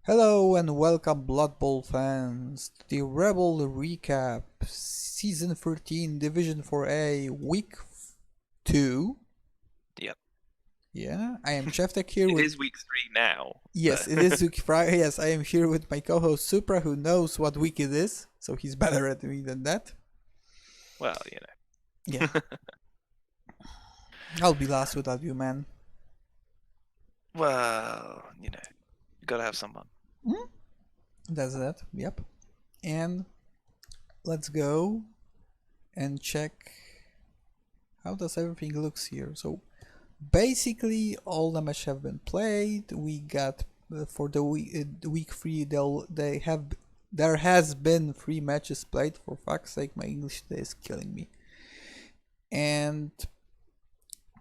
Hello and welcome Blood Bowl fans to the REBBL recap Season 13 Division 4A Week 2. Yep. Yeah, I am Cheftek here It with... is week 3 now. Yes, it is week Friday. Yes, I am here with my co-host Supra, who knows what week it is, so he's better at me than that. Well, Yeah, I'll be lost without you, man. Well, you gotta have someone. That's that, yep. And let's go and check how does everything looks here. So basically all the matches have been played. We got for the week 3 there has been 3 matches played. For fuck's sake, my English today is killing me. And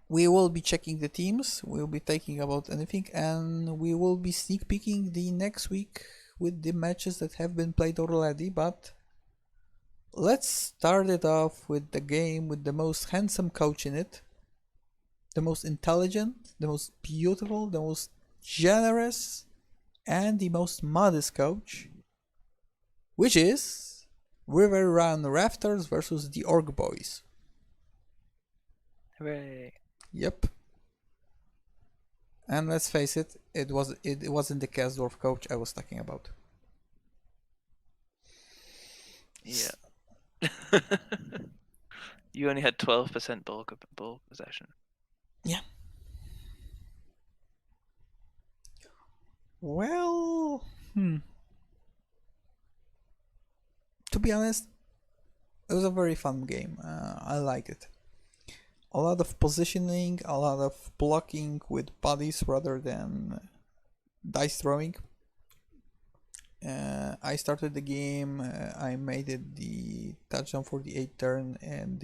we will be checking the teams, we'll be talking about anything, and we will be sneak peeking the next week with the matches that have been played already. But let's start it off with the game with the most handsome coach in it, the most intelligent, the most beautiful, the most generous, and the most modest coach, which is River Run Rafters versus the Orc Boys. Hooray. Yep. And let's face it, it wasn't the Kasdorf coach I was talking about. Yeah. You only had 12% ball possession. Yeah. Well, to be honest, it was a very fun game. I like it. A lot of positioning, a lot of blocking with bodies rather than dice throwing. I started the game. I made it the touchdown for the 8th turn, and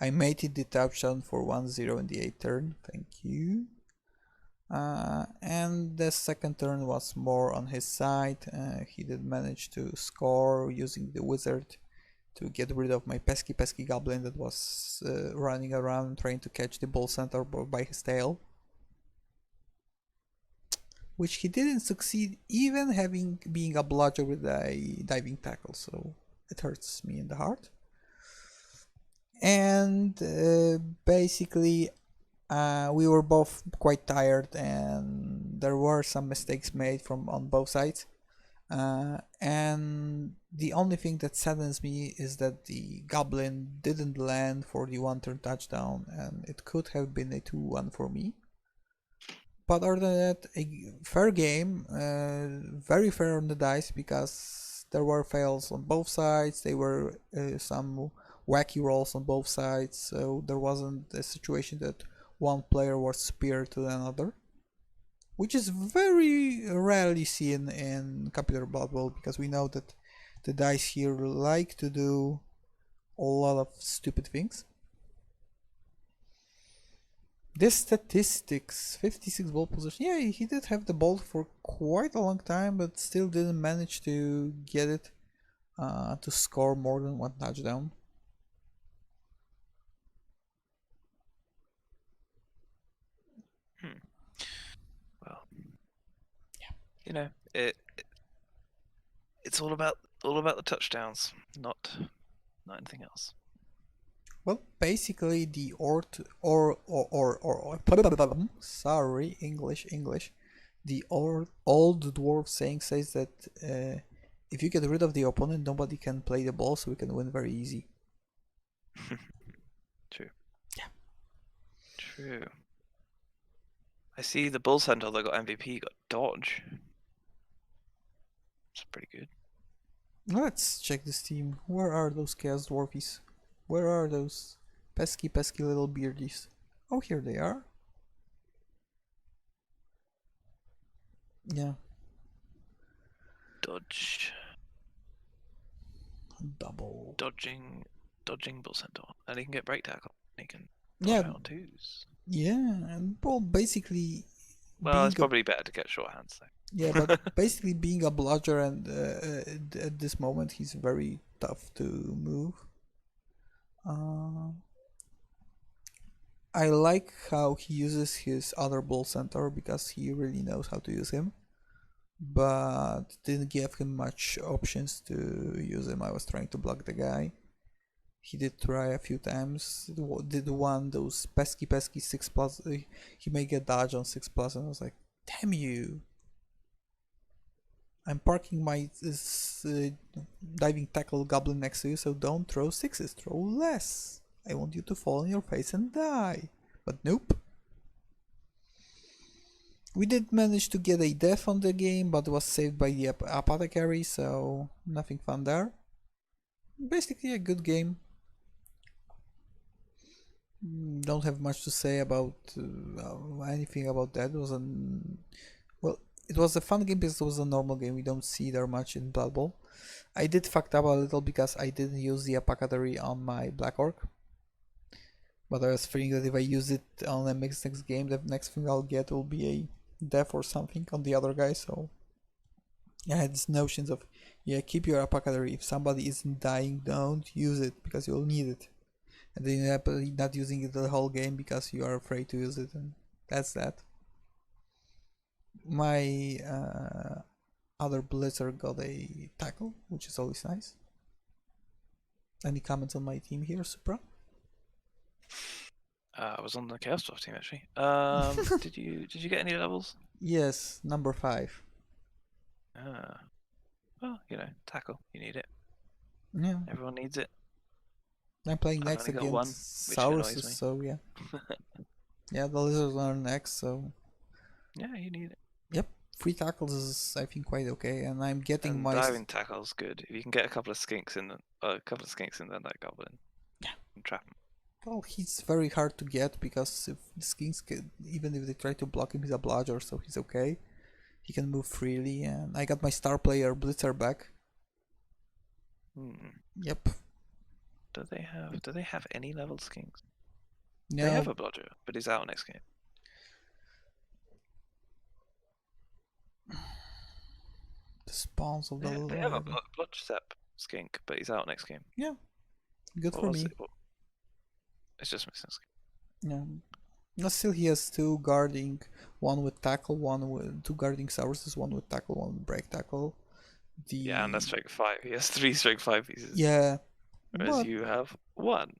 I made it the touchdown for 1-0 in the 8th turn. Thank you. And the second turn was more on his side. He did manage to score using the wizard to get rid of my pesky goblin that was running around trying to catch the bull centaur by his tail, which he didn't succeed, even being a bludger with a diving tackle, so it hurts me in the heart. And basically we were both quite tired, and there were some mistakes made on both sides. And the only thing that saddens me is that the goblin didn't land for the 1-turn touchdown, and it could have been a 2-1 for me. But other than that, a fair game, very fair on the dice, because there were fails on both sides. There were some wacky rolls on both sides, so there wasn't a situation that one player was superior to another, which is very rarely seen in Computer Blood Bowl, because we know that the dice here like to do a lot of stupid things. This statistics, 56 ball possession. Yeah, he did have the ball for quite a long time, but still didn't manage to get it to score more than 1 touchdown. Well, it's all about the touchdowns, not anything else. Well, basically the sorry, English. The old dwarf saying says that if you get rid of the opponent, nobody can play the ball, so we can win very easy. True. Yeah. True. I see the bull centaur that got MVP got dodge. It's pretty good. Let's check this team. Where are those chaos dwarfies? Where are those pesky little beardies? Oh, here they are. Yeah. Dodge. Double. Dodging bull centaur. And he can get break tackle. He can Yeah. out on twos. Yeah, and well, basically. Well, it's probably better to get short hands though. Yeah, but basically being a bludger, and at this moment he's very tough to move. I like how he uses his other bull centaur because he really knows how to use him, but didn't give him much options to use him. I was trying to block the guy. He did try a few times. Did one those pesky 6+. He made a dodge on 6+, and I was like, "Damn you! I'm parking my diving tackle goblin next to you, so don't throw sixes. Throw less. I want you to fall on your face and die." But nope. We did manage to get a death on the game, but was saved by the apothecary, so nothing fun there. Basically a good game. Don't have much to say about anything about that. It was a fun game because it was a normal game. We don't see there much in Blood Bowl. I did fucked up a little because I didn't use the apothecary on my Black Orc. But I was feeling that if I use it on a next game, the next thing I'll get will be a death or something on the other guy. So I had these notions of, yeah, keep your apothecary. If somebody isn't dying, don't use it because you'll need it. And then you end up not using it the whole game because you are afraid to use it, and that's that. My other blitzer got a tackle, which is always nice. Any comments on my team here, Supra? I was on the Chaos Dwarf team actually. Did you get any levels? Yes, number 5. Well, tackle. You need it. Yeah. Everyone needs it. I'm playing I've next only got one, against which annoys Sauruses, me. so yeah. Yeah, the lizards are next, so Yeah, you need it. yep. 3 tackles is, I think, quite okay, and I'm getting And my diving tackle's good. If you can get a couple of skinks in that goblin. Yeah. And trap him. Well, he's very hard to get because if the skinks even if they try to block him, he's a bludger, so he's okay. He can move freely, and I got my star player Blitzer back. Yep. Do they have any leveled skinks? No. They have a bludger, but he's out next game. The spawns of the They have a bludgestep skink, but he's out next game. Yeah. Good What for was me. it? It's just missing skink. Yeah. No, still he has 2 guarding, one with tackle, one with 2 guarding Sauruses, one with tackle, one with break tackle. Yeah, and that's strength 5. He has 3 strength 5 pieces. Yeah. Whereas you have 1.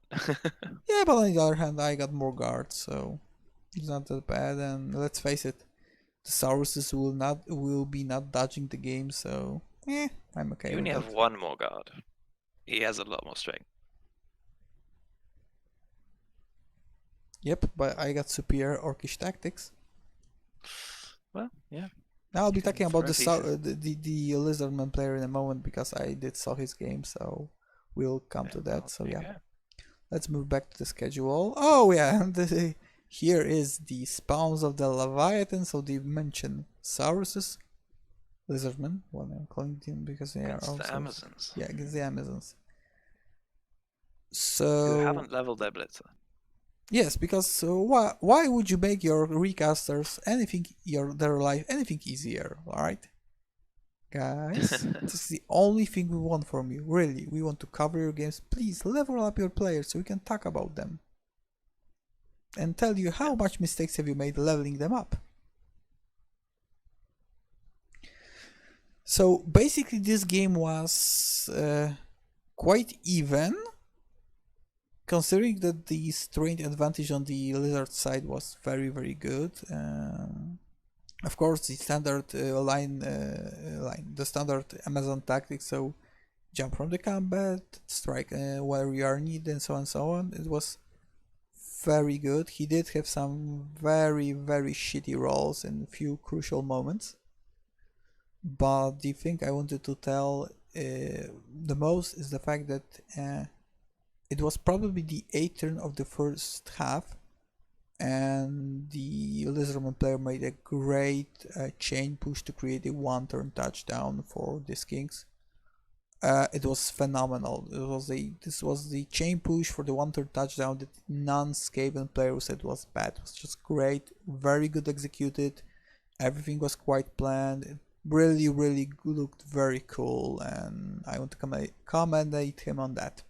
Yeah, but on the other hand, I got more guards, so it's not that bad. And let's face it, the Sauruses will be not dodging the game, so I'm okay. You with only that. have 1 more guard. He has a lot more strength. Yep, but I got superior orcish tactics. Well, yeah. Now I'll be talking about the Lizardman player in a moment because I did saw his game, so we'll come to that. So yeah, let's move back to the schedule. Oh yeah, here is the spawns of the Leviathan. So they mention Sauruses, Lizardmen. What I'm calling them because they are also the Amazons. Yeah, against the Amazons. So who haven't leveled their blitzer. Yes, because why would you make your recasters their life anything easier, alright? Guys, this is the only thing we want from you, really. We want to cover your games. Please level up your players so we can talk about them. And tell you how much mistakes have you made leveling them up. So basically this game was quite even, considering that the strength advantage on the lizard side was very, very good. Of course, the standard the standard Amazon tactics, so jump from the combat, strike where you are needed, and so on and so on. It was very good. He did have some very, very shitty rolls in a few crucial moments. But the thing I wanted to tell the most is the fact that it was probably the 8th turn of the first half, and the Lizardman player made a great chain push to create a 1-turn touchdown for the Kings. It was phenomenal. This was the chain push for the 1-turn touchdown that non-Skaven player said was bad. It was just great, very good executed. Everything was quite planned. It really, really looked very cool, and I want to commendate him on that.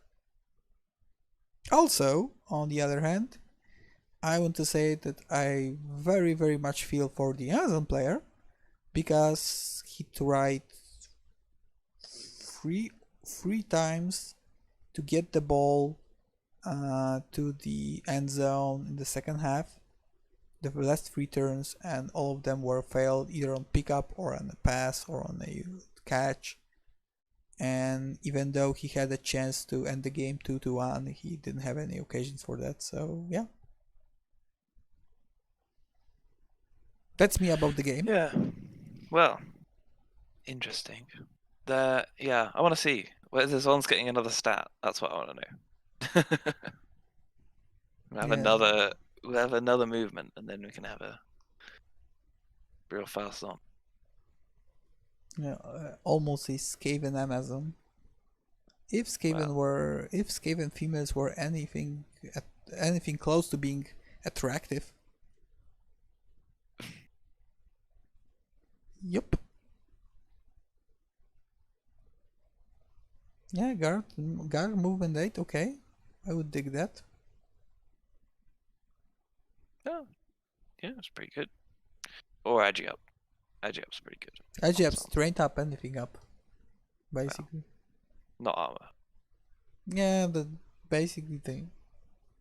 Also, on the other hand, I want to say that I very, very much feel for the Amazon player because he tried three, three times to get the ball to the end zone in the second half. The last three turns, and all of them were failed either on pickup or on a pass or on a catch. And even though he had a chance to end the game 2-1, he didn't have any occasions for that. So yeah, that's me about the game. Yeah. Well, interesting. Yeah, I want to see whether this one's getting another stat. That's what I want to know. We'll have Yeah, another movement, and then we can have a real fast on. yeah, almost a Skaven Amazon. If Wow. Skaven females were anything close to being attractive, yep. Yeah, guard movement 8, okay. I would dig that. Yeah, yeah, it's pretty good. Or Agi up. Agi up's pretty good. Actually, On I've some. straight up anything up, Well, basically. not armor. Yeah, the basically thing.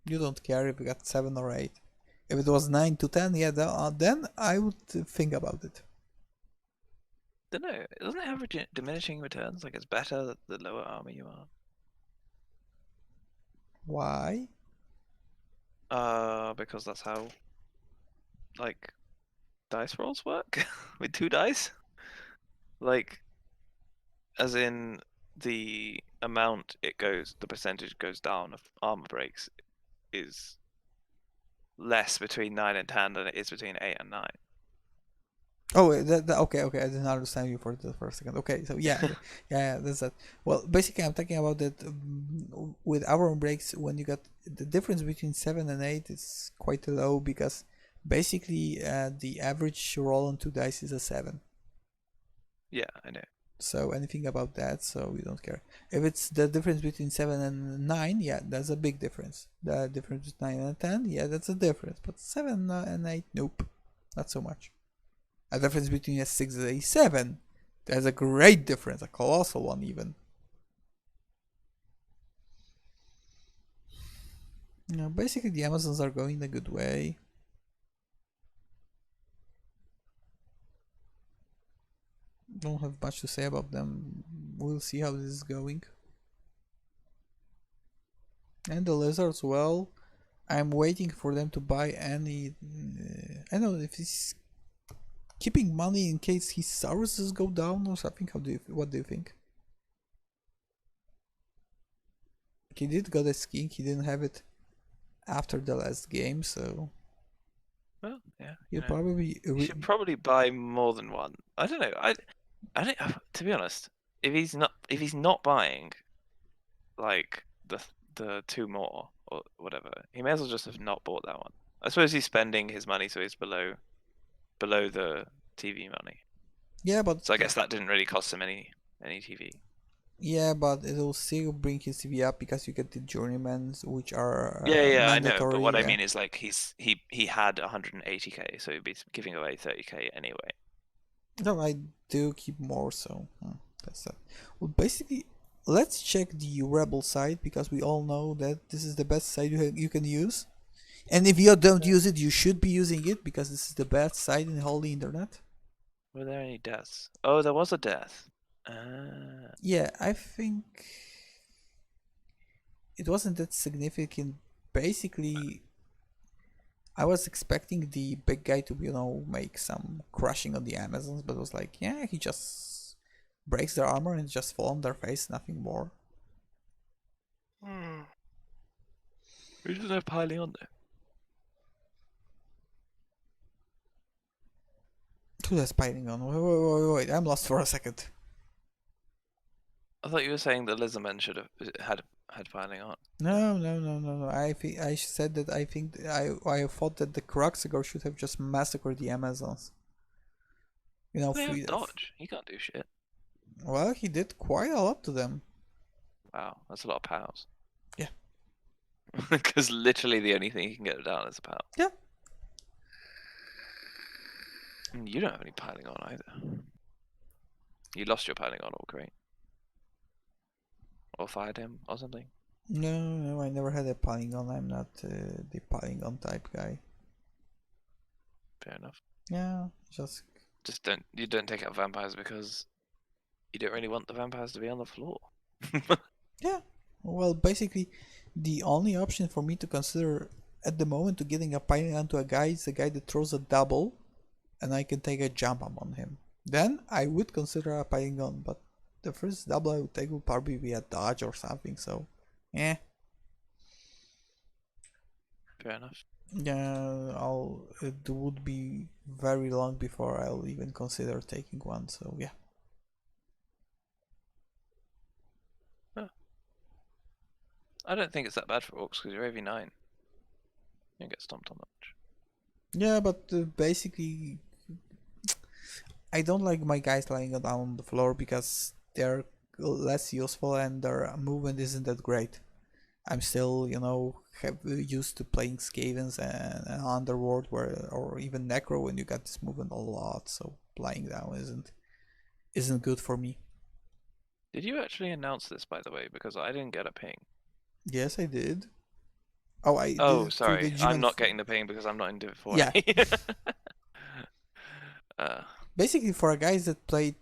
You don't care if you got 7 or 8. If it was 9 to 10, yeah, then I would think about it. Don't know. Doesn't it have diminishing returns? Like it's better the lower armor you are. Why? Because that's how like dice rolls work with two dice. Like, as in the amount the percentage goes down of armor breaks is less between 9 and 10 than it is between 8 and 9. Oh, okay. I didn't understand you for a second. Okay, so yeah, that's that. Well, basically, I'm talking about that with hour breaks when you got the difference between 7 and 8 is quite low because basically the average roll on two dice is a 7. Yeah, I know. So anything about that, so we don't care. If it's the difference between 7 and 9, yeah, that's a big difference. The difference between 9 and 10, yeah, that's a difference. But 7 and 8, nope, not so much. A difference between a 6 and a 7, there's a great difference, a colossal one even. Basically the Amazons are going a good way. Don't have much to say about them. We'll see how this is going. And the lizards, well, I'm waiting for them to buy any. I don't know if he's keeping money in case his services go down or something. What do you think? He did got a skin. He didn't have it after the last game, so Well, yeah, he'll probably. you should probably buy more than one. I don't know. I don't. To be honest, if he's not buying like the two more or whatever, he may as well just have not bought that one. I suppose he's spending his money, so he's below the TV money. Yeah, but So I guess that didn't really cost him any TV. yeah, but it'll still bring his CV up because you get the journeymans, which Yeah, are yeah, I know. But mandatory. what I Yeah. mean is like he had 180k, so he'd be giving away 30k anyway. No, I do keep more, so that's that. Well, basically, let's check the Rebel site because we all know that this is the best site you can use. And if you don't Yeah. use it, you should be using it because this is the best site in the whole internet. Were there any deaths? Oh, there was a death. Uh, Yeah, I think it wasn't that significant. Basically, I was expecting the big guy to, make some crushing on the Amazons, but it was like, yeah, he just breaks their armor and just fall on their face, nothing more. hmm. Who's there piling on there? Who that's piling on? Wait, I'm lost for a second. I thought you were saying the lizardmen should have had piling on. No. I said that I think I thought that the Cruxigor should have just massacred the Amazons. They have Free. dodge. He can't do shit. Well, he did quite a lot to them. Wow, that's a lot of pals. Yeah. Because literally the only thing you can get down is a power. Yeah. And you don't have any piling on either. You lost your piling on, all great. Or fired him or something. No, I never had a piling on. I'm not the piling on type guy. Fair enough. Yeah, just You don't take out vampires because you don't really want the vampires to be on the floor. yeah. Well, basically, the only option for me to consider at the moment to getting a piling onto a guy is the guy that throws a double, and I can take a jump up on him. Then I would consider a piling on, but the first double I would take would probably be a dodge or something. So, yeah. Fair enough. Yeah, it would be very long before I'll even consider taking one. So yeah. Huh. I don't think it's that bad for orcs because you're AV9. You don't get stomped on that much. Yeah, but basically, I don't like my guys lying down on the floor because they're less useful and their movement isn't that great. I'm still, used to playing Skavens and Underworld, or even Necro when you got this movement a lot. So lying down isn't good for me. Did you actually announce this, by the way? Because I didn't get a ping. Yes, I did. Oh, I did Oh, it through the sorry. I'm G-Man. not getting the ping because I'm not in Div Yeah, 4A. uh, basically for a guy that played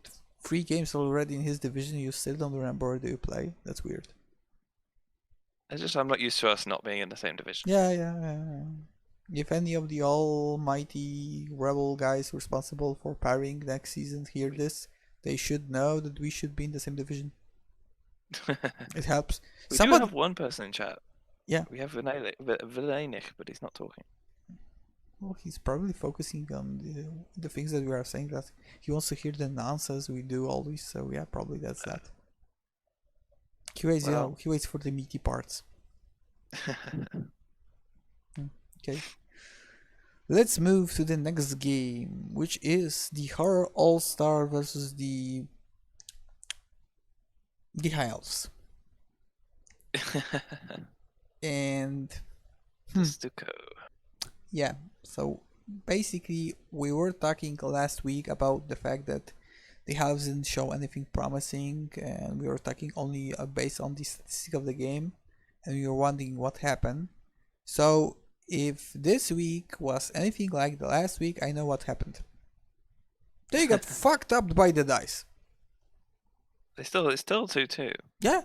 3 games already in his division, you still don't remember where do you play. That's weird. it's just I'm not used to us not being in the same division. Yeah. If any of the almighty rebel guys responsible for parrying next season hear this, they should know that we should be in the same division. It helps. We do Someone, have one person in chat. yeah. We have Vilainich, but he's not talking. Well, he's probably focusing on the things that we are saying. That he wants to hear the nonsense we do always. So yeah, probably that's that. He waits, Well, he waits for the meaty parts. Okay. Let's move to the next game, which is the Horror All Star versus the High Elves. And the Stucco. yeah, so basically we were talking last week about the fact that the Halves didn't show anything promising, and we were talking only based on the statistic of the game, and we were wondering what happened. So if this week was anything like the last week, I know what happened. They got fucked up by the dice. It's still 2-2. Yeah.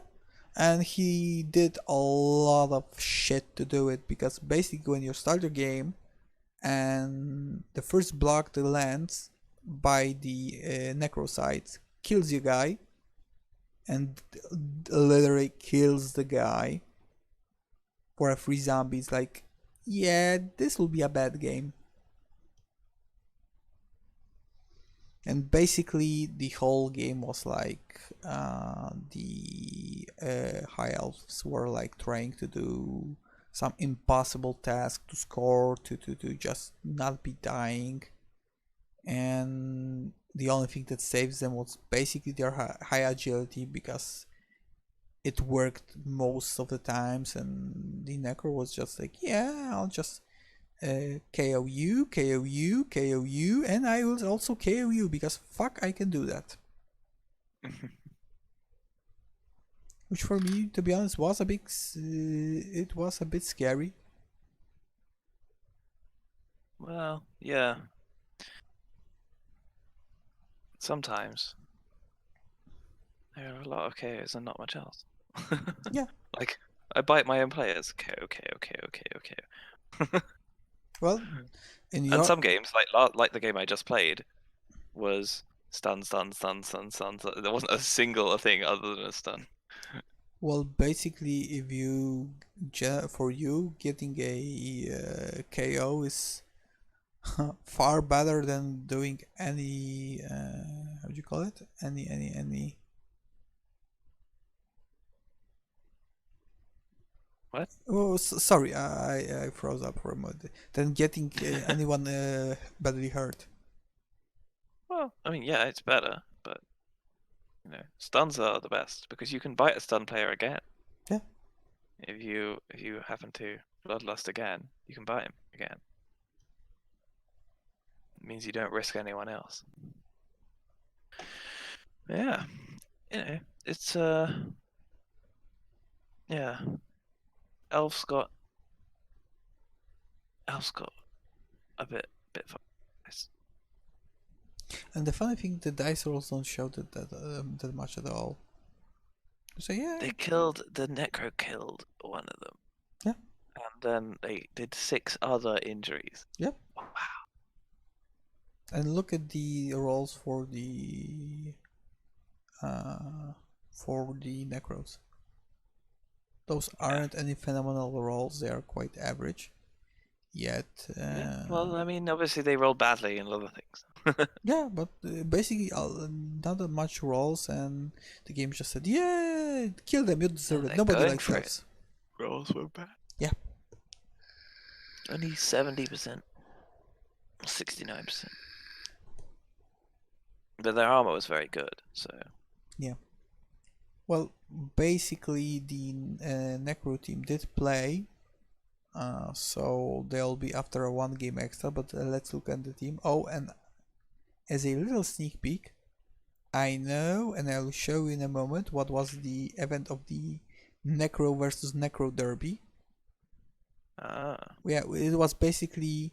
And he did a lot of shit to do it, because basically when you start your game and the first block that lands by the necro side kills your guy, and literally kills the guy for a free zombie, it's like, yeah, this will be a bad game. And basically the whole game was like the high elves were like trying to do some impossible task to score, to just not be dying, and the only thing that saves them was basically their high agility, because it worked most of the times, and the necro was just like, yeah, I'll just KO you, KO you, KO you, and I will also KO you, because fuck, I can do that. Which for me, to be honest, was a bit it was a bit scary. Well, yeah. Sometimes there are a lot of KOs and not much else. Yeah. Like I bite my own players. KO, KO, KO, KO, KO. Well, in And your some games, like the game I just played, was stun, stun, stun, stun, stun. There wasn't a single thing other than a stun. well, basically, if you for you getting a KO is far better than doing any how do you call it? Any. What? Oh, sorry, I froze up for a moment. Than getting anyone badly hurt. Well, I mean, yeah, it's better, but stuns are the best because you can bite a stun player again. Yeah. If you happen to bloodlust again, you can buy him again. It means you don't risk anyone else. Yeah, it's yeah. Elf's got a bit nice. And the funny thing, the dice rolls don't show that much at all. So yeah, They killed the Necro killed one of them. Yeah. And then they did 6 other injuries. Yep. Wow. And look at the rolls for the necros. Those aren't any phenomenal rolls. They are quite average. Yet, Yeah. Well, I mean, obviously they rolled badly in other things. yeah, but basically not that much rolls, and the game just said, "Yeah, kill them. You deserve it. they're Nobody going likes for it. elves." Rolls were bad. Yeah. Only 70%. 69%. But their armor was very good, so. Yeah. Well, basically, the Necro team did play, so they'll be after a 1 game extra. But let's look at the team. Oh, and as a little sneak peek, I know, and I'll show you in a moment what was the event of the Necro versus Necro Derby. Yeah, it was basically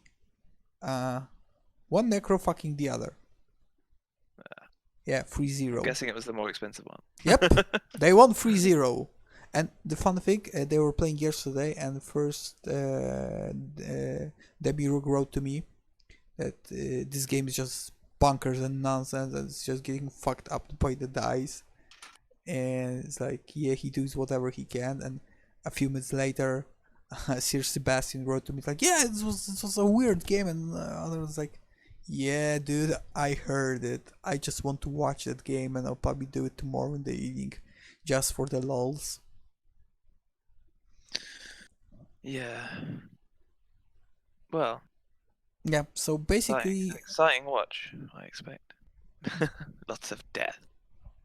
one Necro fucking the other. Yeah, 3-0. I'm guessing it was the more expensive one. Yep, they won 3-0. And the fun thing, they were playing yesterday, and first Debbie Rook wrote to me that this game is just bonkers and nonsense, and it's just getting fucked up by the dice. And it's like, yeah, he does whatever he can. And a few minutes later, Sir Sebastian wrote to me like, yeah, this was a weird game, and other was like, yeah, dude, I heard it. I just want to watch that game, and I'll probably do it tomorrow in the evening, just for the lulz. Yeah. Well. Yeah. So basically, exciting watch, I expect. Lots of death.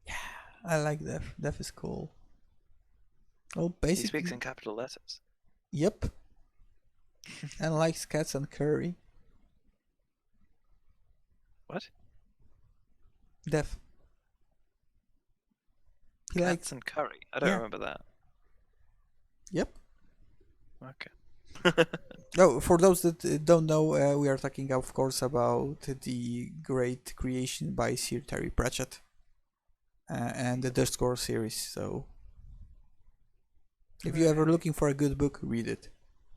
Yeah, I like Death. Death is cool. Well, He basically, speaks in capital letters. Yep. And likes cats and curry. What? Death. He Cats likes. and curry. I don't remember that. Yep. Okay. Oh, for those that don't know, we are talking, of course, about the great creation by Sir Terry Pratchett and the Discord series. So, if you're ever looking for a good book, read it.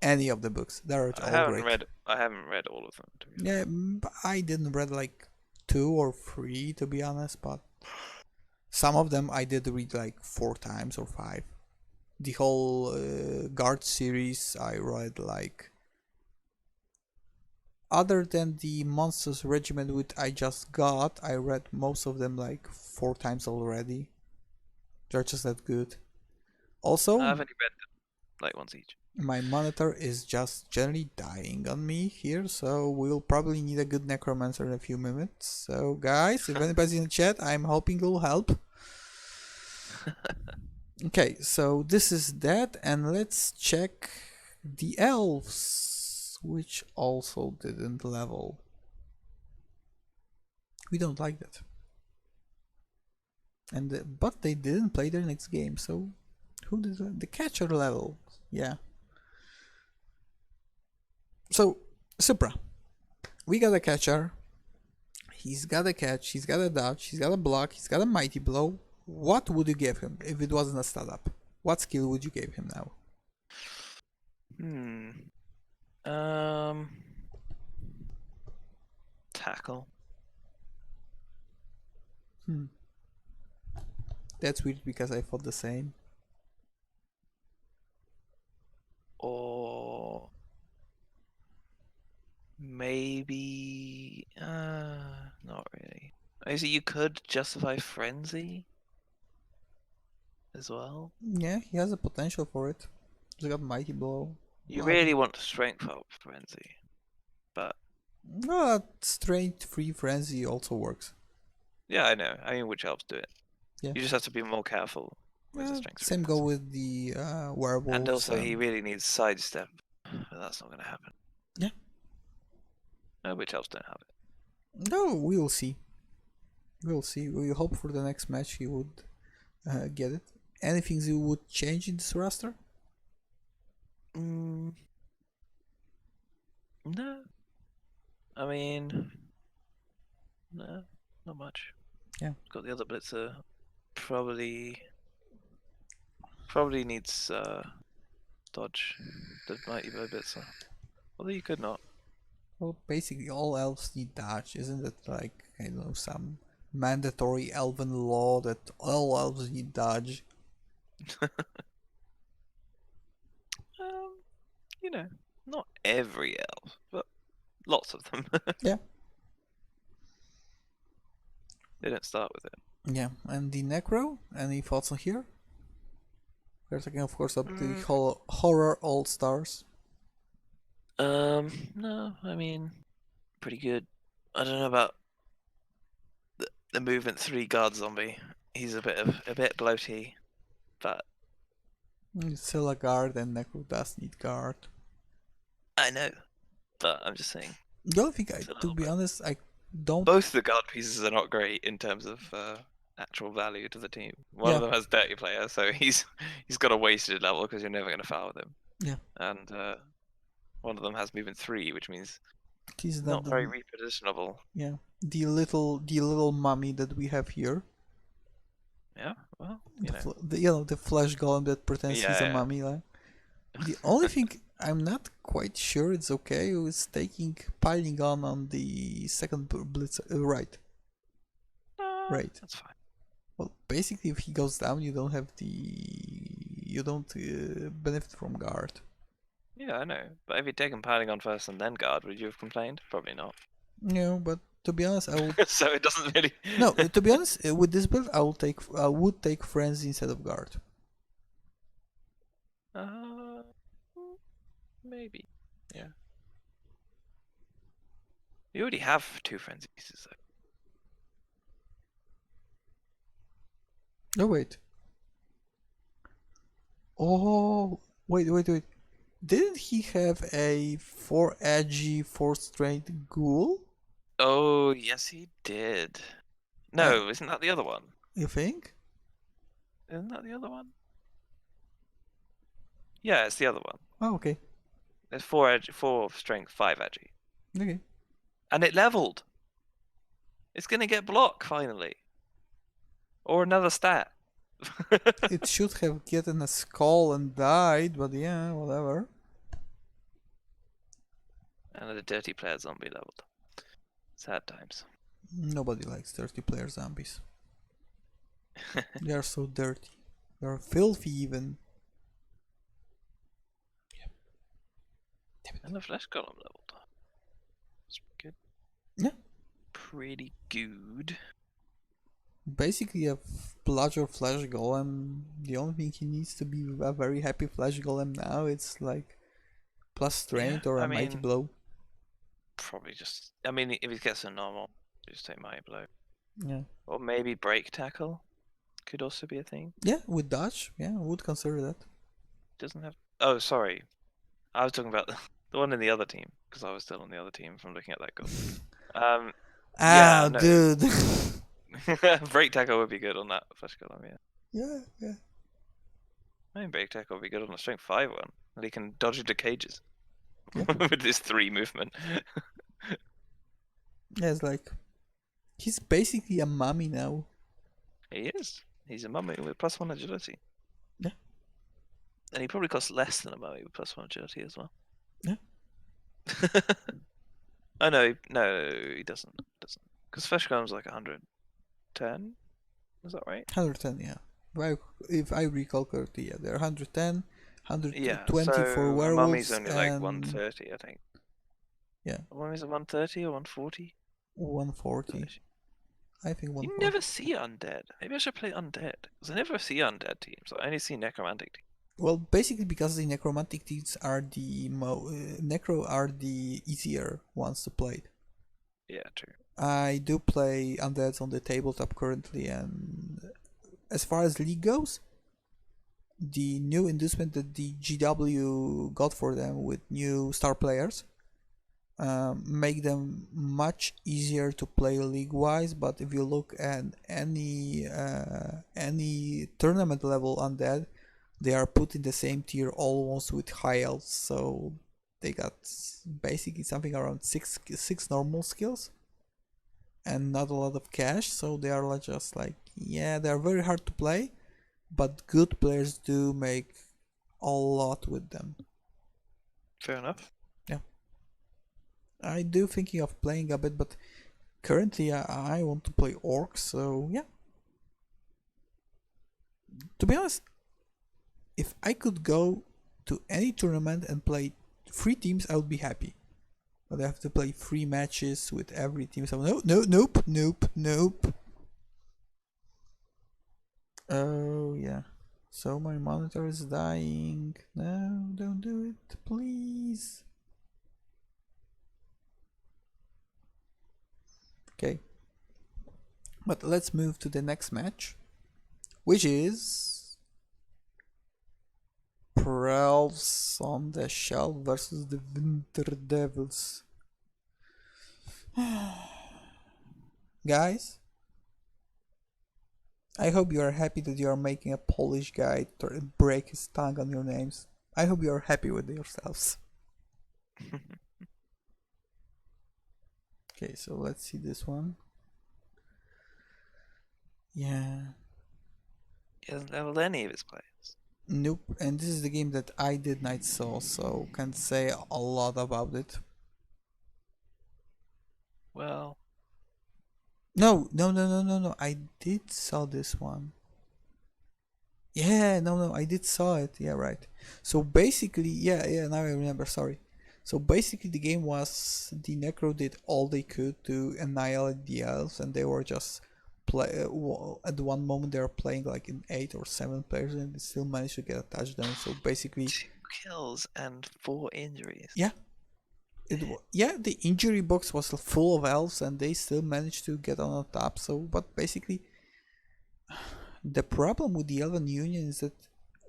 Any of the books, they're all great. I haven't read all of them. To be Yeah, I didn't read like 2 or 3 to be honest, but some of them I did read like 4 times or 5. The whole Guard series I read like, other than the Monsters Regiment which I just got, I read most of them like 4 times already. They're just that good. Also, I've only read them like once each. my monitor is just generally dying on me here, so we'll probably need a good necromancer in a few minutes. So guys, if anybody's in the chat, I'm hoping it'll help. Okay, so this is that, and let's check the elves, which also didn't level. We don't like that. And but they didn't play their next game, so who did the catcher level? Yeah. So Supra, we got a catcher. He's got a catch. He's got a dodge. He's got a block. He's got a mighty blow. What would you give him if it wasn't a startup? What skill would you give him now? Tackle. That's weird because I thought the same. Or maybe not really. Actually, you could justify frenzy as well. Yeah, he has a potential for it. He's got mighty blow. You really want to strength up frenzy, but no, straight free frenzy also works. yeah, I know. I mean, which helps do it. Yeah. You just have to be more careful. with the strength 3 Same go defense. with the And werewolves. also, he really needs sidestep, but that's not going to happen. Yeah. No, which elves don't have it. No, we'll see. We'll see. We hope for the next match he would get it. Anything you would change in this roster? No. I mean, no, not much. Yeah. Got the other blitzer. Probably needs dodge. The mighty blow blitzer. Although you could not. Well, basically all elves need dodge, isn't it? Like, I don't know, some mandatory elven law that all elves need dodge. You know, not every elf, but lots of them. Yeah. They don't start with it. Yeah, and the Necro, any thoughts on here? We're talking, of course, about the horror all-stars. No, I mean, pretty good. I don't know about the movement 3 guard zombie. He's a bit bloaty, but It's still a guard, and Necro does need guard. I know. But I'm just saying. The only thing, to be bit. honest, I don't... Both the guard pieces are not great in terms of actual value to the team. One of them has dirty player, so he's got a wasted level because you're never going to foul with him. Yeah. And one of them has movement 3, which means he's not very repositionable. Yeah, the little mummy that we have here. Yeah, well, the flesh golem that pretends he's a mummy. Like. The only thing I'm not quite sure it's okay is piling on the second blitz. Right. Right. That's fine. Well, basically, if he goes down, you don't benefit from guard. Yeah, I know. But if you'd taken piling on first and then guard, would you have complained? Probably not. No, but to be honest, I would. So it doesn't really. No, to be honest, with this build, I would take frenzy instead of guard. Maybe. Yeah. You already have 2 frenzy pieces though. Oh wait. Oh wait. Didn't he have a 4 edgy, 4 strength ghoul? Oh, yes, he did. No, isn't that the other one? You think? Isn't that the other one? Yeah, it's the other one. Oh, okay. There's 4 strength, 5 edgy. Okay. And it leveled. It's gonna get block finally. Or another stat. It should have gotten a skull and died, but yeah, whatever. And the dirty player zombie leveled. Sad times. Nobody likes dirty player zombies. They are so dirty. They are filthy even. And the flesh golem leveled. That's good. Yeah. Pretty good. Basically a bludger flesh golem. The only thing he needs to be a very happy flesh golem now, it's like plus strength or a mighty blow. Probably just, I mean, if he gets a normal, just take mighty blow. Yeah. Or maybe break tackle could also be a thing. Yeah, with dodge, yeah, I would consider that. Doesn't have, oh, sorry. I was talking about the one in the other team, because I was still on the other team from looking at that goal. Dude. Break tackle would be good on that flesh golem, yeah. Yeah. I mean, break tackle would be good on the strength 5 one, and he can dodge into cages Yeah. with this 3 movement. Yeah, it's like he's basically a mummy now. He is. He's a mummy with +1 agility. Yeah. And he probably costs less than a mummy with +1 agility as well. Yeah. Oh no, he doesn't. Because flesh golem's like 110. Is that right? 110, yeah. If I recall correctly, yeah, they're 110, 120 so for werewolves. A mummy's only and... like 130, I think. Yeah. A mummy's at 130 or 140? 140. I think 140. You never see undead. Maybe I should play undead. Because I never see undead teams. I only see necromantic teams. Well, basically because the necromantic teams are the necro are the easier ones to play. Yeah, true. I do play undeads on the tabletop currently, and as far as league goes, the new inducement that the GW got for them with new star players make them much easier to play league wise. But if you look at any tournament level undead, they are put in the same tier almost with high elves. So they got basically something around six normal skills and not a lot of cash. So they are just like, yeah, they are very hard to play, but good players do make a lot with them. Fair enough. Yeah, I do thinking of playing a bit, but currently I want to play orcs. So yeah, to be honest, if I could go to any tournament and play 3 teams, I would be happy. But I have to play 3 matches with every team. So no, no, nope, nope, nope. Oh yeah. So my monitor is dying. No, don't do it, please. Okay. But let's move to the next match, which is Prelves on the Shelf versus the Winter Devils. Guys, I hope you are happy that you are making a Polish guy break his tongue on your names. I hope you are happy with yourselves. Okay, so let's see this one. Yeah. He hasn't leveled any of his players. Nope. And this is the game that I did not saw, so can't say a lot about it. Well, No, no, no, no, no, no. I did saw this one. Yeah, no, no, I did saw it. Yeah, right. So basically, yeah, yeah. Now I remember. Sorry. So basically, the game was the Necro did all they could to annihilate the elves, and they were just play. At one moment, they were playing like in 8 or 7 players, and they still managed to get a touchdown. So basically, 2 kills and 4 injuries. yeah, yeah, the injury box was full of elves, and they still managed to get on the top. So, but basically, the problem with the Elven Union is that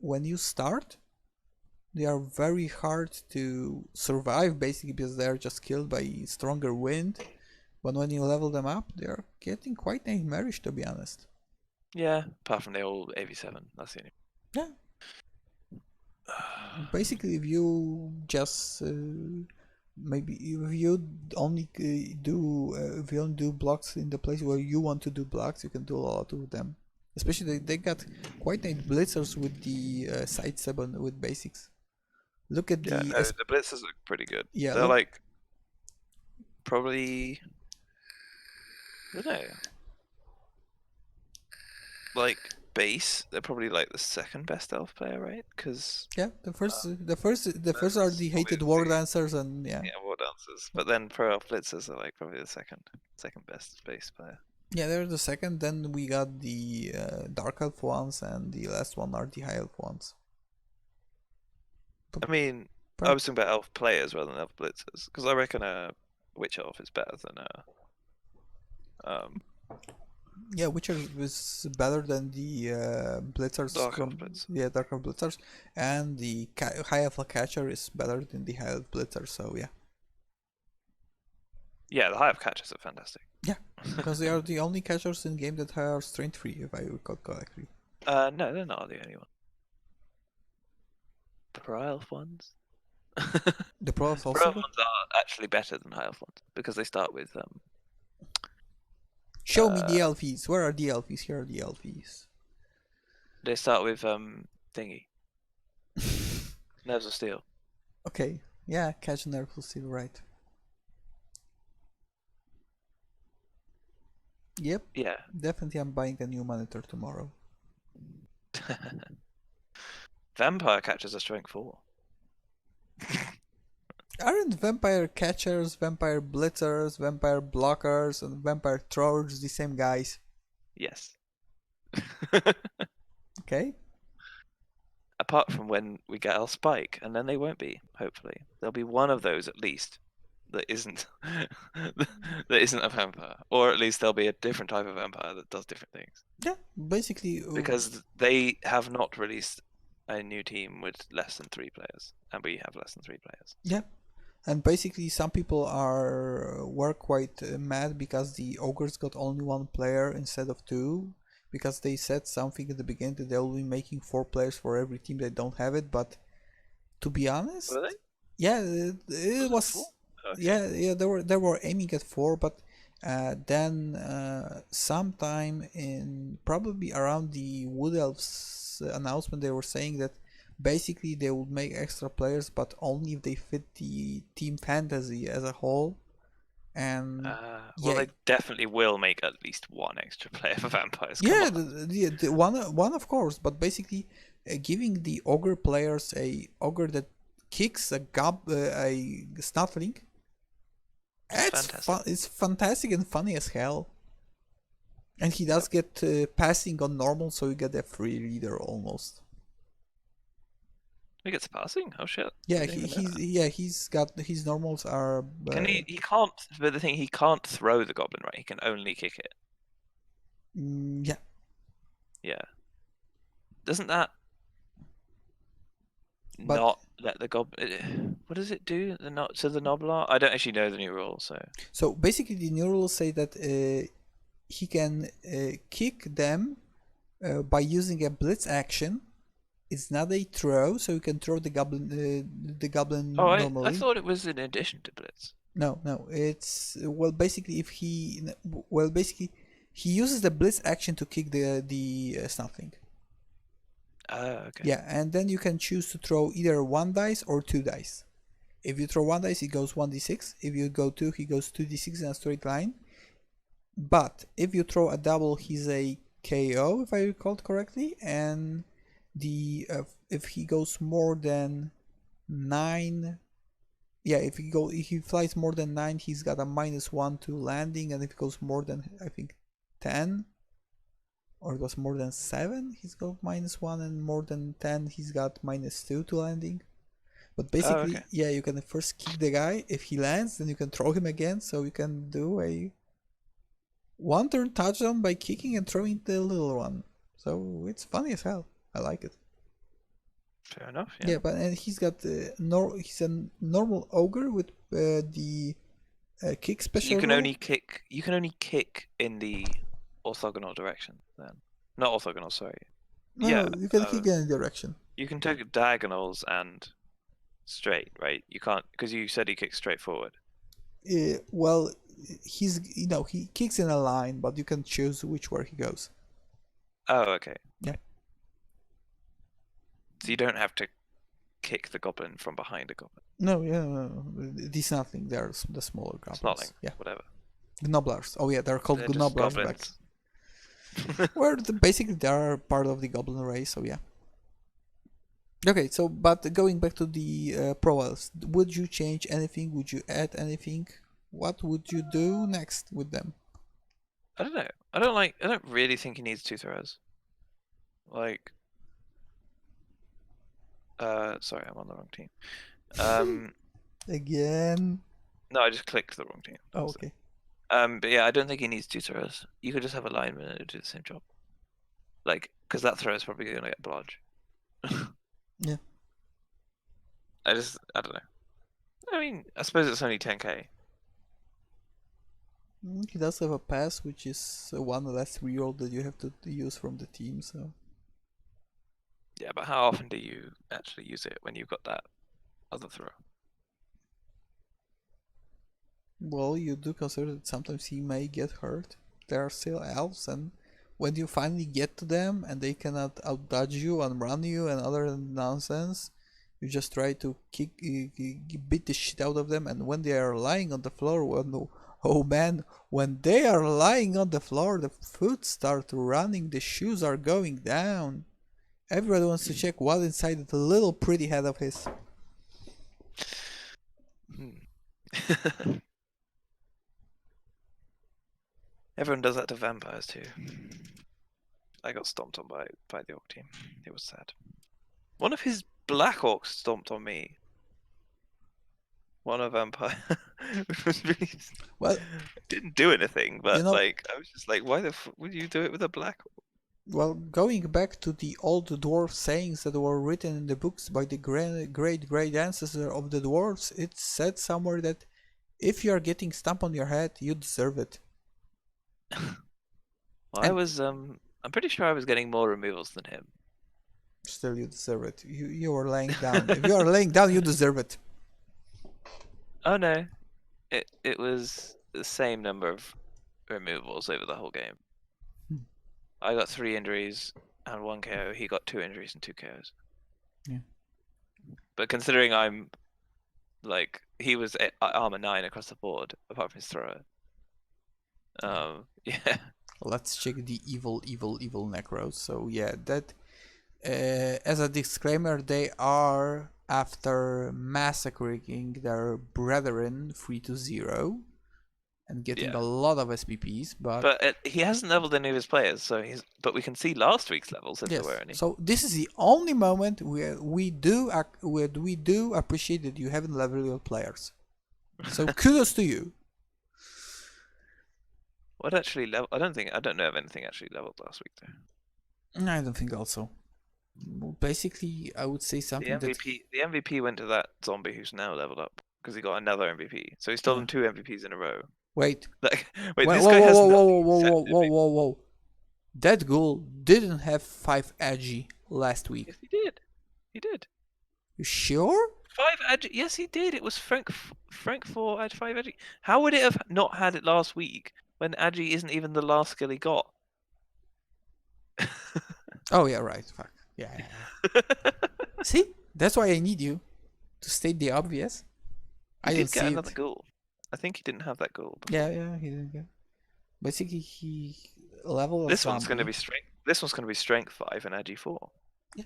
when you start, they are very hard to survive basically because they are just killed by stronger wind. But when you level them up, they are getting quite nightmarish, to be honest. Yeah, apart from the old AV7. That's the only. Yeah, basically, if you just maybe if you only do if you don't do blocks in the place where you want to do blocks, you can do a lot with them. Especially they got quite nice blitzers with the side 7 with basics. Look at Yeah, the no, the blitzers look pretty good. yeah, They're look, like probably, I don't know, like base. They're probably like the second best elf player, right? Because yeah, the first are the hated war obviously, dancers, and yeah, yeah, war dancers. But then pro elf blitzers are like probably the second best base player. yeah, they're the second. Then we got the dark elf ones, and the last one are the high elf ones. I mean, I But was talking about elf players rather than elf blitzers because I reckon a witch elf is better than a yeah, Witcher is better than the blitzers dark elf from blitz. yeah dark elf blitzers, and the high elf catcher is better than the high elf blitzer. So yeah, Yeah, the high elf catchers are fantastic. yeah, because they are the only catchers in game that are strength free, if I recall correctly. No, they're not the only one. The pro elf ones. The pro elves Pro also elf got. ones are actually better than high elf ones because they start with Show me the uh elfies. Where are the elfies? Here are the elfies. thingy nerves of steel. Okay, yeah, catch and nerf will still right. Yep, Yeah. definitely I'm buying a new monitor tomorrow. Vampire catchers are strength 4. Aren't vampire catchers, vampire blitzers, vampire blockers, and vampire throwers the same guys? Yes. Okay? Apart from when we get our spike, and then they won't be. Hopefully, there'll be one of those at least that isn't that isn't a vampire, or at least there'll be a different type of vampire that does different things. Yeah, basically, Because they have not released a new team with less than 3 players, and we have less than 3 players. Yeah. And basically, some people were quite mad because the ogres got only one player instead of two, because they said something at the beginning that they'll be making 4 players for every team that don't have it. But to be honest, Were they? yeah, it Was it 4? was. Okay. Yeah, they were aiming at 4, but then sometime in probably around the Wood Elves announcement, they were saying that basically they would make extra players, but only if they fit the team fantasy as a whole. And Well, yeah, they definitely will make at least one extra player for vampires. Come yeah, on. the one of course, but basically giving the ogre players a ogre that kicks a snuffling. It's It's fun. fantastic. It's fantastic and funny as hell. And he does Yep. get passing on normal, so you get a free reader almost. He gets passing? Oh shit. I Yeah, didn't even know that. he's got his normals are. Can he can't, but the thing, he can't throw the goblin, right? He can only kick it. Yeah, Yeah. Doesn't that but not let the goblin? What does it do? The not to the Noblar? I don't actually know the new rule, so. so basically the new rules say that he can kick them by using a blitz action. It's not a throw, so you can throw the Oh, goblin I normally. thought it was in addition to Blitz. No, it's well basically if he well basically he uses the blitz action to kick the snuffling. Okay. Yeah, and then you can choose to throw either 1 dice or 2 dice. If you throw 1 dice, it goes 1d6. If you go 2, he goes 2d6 in a straight line. But if you throw a double, he's a KO, if I recall correctly. And the if he goes more than 9, yeah, if he flies more than 9, he's got a -1 to landing, and if it goes more than I think 10, or it was more than 7, he's got -1, and more than 10, he's got -2 to landing. But Oh, okay. basically, yeah, you can first kick the guy. If he lands, then you can throw him again. So you can do a 1 turn touchdown by kicking and throwing the little one. So it's funny as hell. I like it. Fair enough. Yeah. Yeah, but and he's got he's a normal ogre with the kick So you special can rule. only kick. You can only kick in the orthogonal direction. Then, not orthogonal. Sorry. Yeah. No, you can kick in any direction. You can take diagonals and straight, right? You can't because you said he kicks straight forward. Well, he kicks in a line, but you can choose which way he goes. Oh, okay. Yeah. So you don't have to kick the goblin from behind a goblin. No, yeah, no. These nothing. They're the smaller goblins. Snotling. Yeah, Whatever. gnoblars. Oh yeah, they're called They're just gnoblars back. goblins. Where basically they are part of the goblin race. So yeah. Okay, so but going back to the pro elves, would you change anything? Would you add anything? What would you do next with them? I don't know. I don't really think he needs 2 throws. Like, sorry, I'm on the wrong team. Again? No, I just clicked the wrong team. Oh, okay. But yeah, I don't think he needs 2 throws. You could just have a lineman and it'd do the same job. Like, because that throw is probably gonna get blodge. Yeah. I don't know. I mean, I suppose it's only 10k. He does have a pass, which is one less reroll that you have to use from the team. So Yeah, but how often do you actually use it when you've got that other throw? well, you do consider that sometimes he may get hurt. There are still elves, and when you finally get to them and they cannot outdodge you and run you and other nonsense, you just try to beat the shit out of them. And when they are lying on the floor, oh man, when they are lying on the floor, the foot start running, the shoes are going down. Everybody wants to check what inside the little pretty head of his. Everyone does that to vampires too. I got stomped on by the orc team. It was sad. One of his black orcs stomped on me. One of vampire. Which was really Well, didn't do anything, but you know, like I was just like, why the would you do it with a black orc? Well, going back to the old dwarf sayings that were written in the books by the great ancestor of the dwarves, it said somewhere that if you are getting stamp on your head, you deserve it. Well, And I'm pretty sure I was getting more removals than him. still, you deserve it. You are laying down. If you are laying down, you deserve it. Oh no, it was the same number of removals over the whole game. Hmm. I got 3 injuries and 1 KO. He got 2 injuries and 2 KOs. Yeah. But considering I'm like he was armor 9 across the board, apart from his thrower. Yeah. Let's check the evil necros. So yeah, that as a disclaimer, they are after massacring their brethren 3-0 and getting Yeah. a lot of SPPs, but But he hasn't leveled any of his players, so he's. But we can see last week's levels if there were yes. any. So this is the only moment where we do appreciate that you haven't leveled your players. So kudos to you. What actually level? I don't know of anything actually leveled last week though. I don't think also. Basically, I would say The something that the MVP went to that zombie who's now leveled up because he got another MVP. So he's yeah. stolen 2 MVPs in a row. Wait. Like, wait, Whoa, this whoa, guy whoa, has whoa, whoa, nothing whoa, except whoa, whoa, MVP. whoa, whoa. That ghoul didn't have 5 agi last week. Yes, he did. He did. You sure? 5 agi. Yes, he did. It was Frank 4 agi 5 agi. How would it have not had it last week when agi isn't even the last skill he got? Oh yeah, right. Fuck. Yeah. See, that's why I need you to state the obvious. He I don't did get see another it. goal. I think he didn't have that goal before. Yeah, he didn't get. Basically, he leveled a This one's going to zombie. be strength. This one's going to be strength 5 and agi 4. Yeah.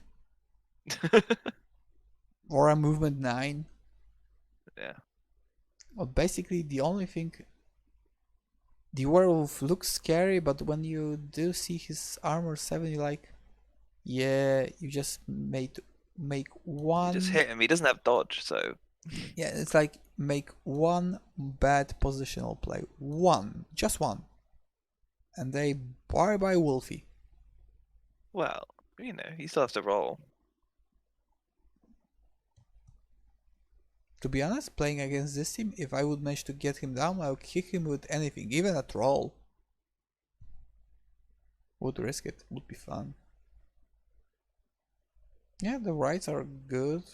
Or a movement 9. Yeah. Well, basically, the only thing. The werewolf looks scary, but when you do see his armor 7, you're like, yeah, you just make one. You just hit him. He doesn't have dodge, so. Yeah, it's like make one bad positional play. One. Just one. And they bye bye Wolfie. Well, you know, you still have to roll. To be honest, playing against this team, if I would manage to get him down, I would kick him with anything, even a troll. Would risk it, would be fun. Yeah, the rights are good.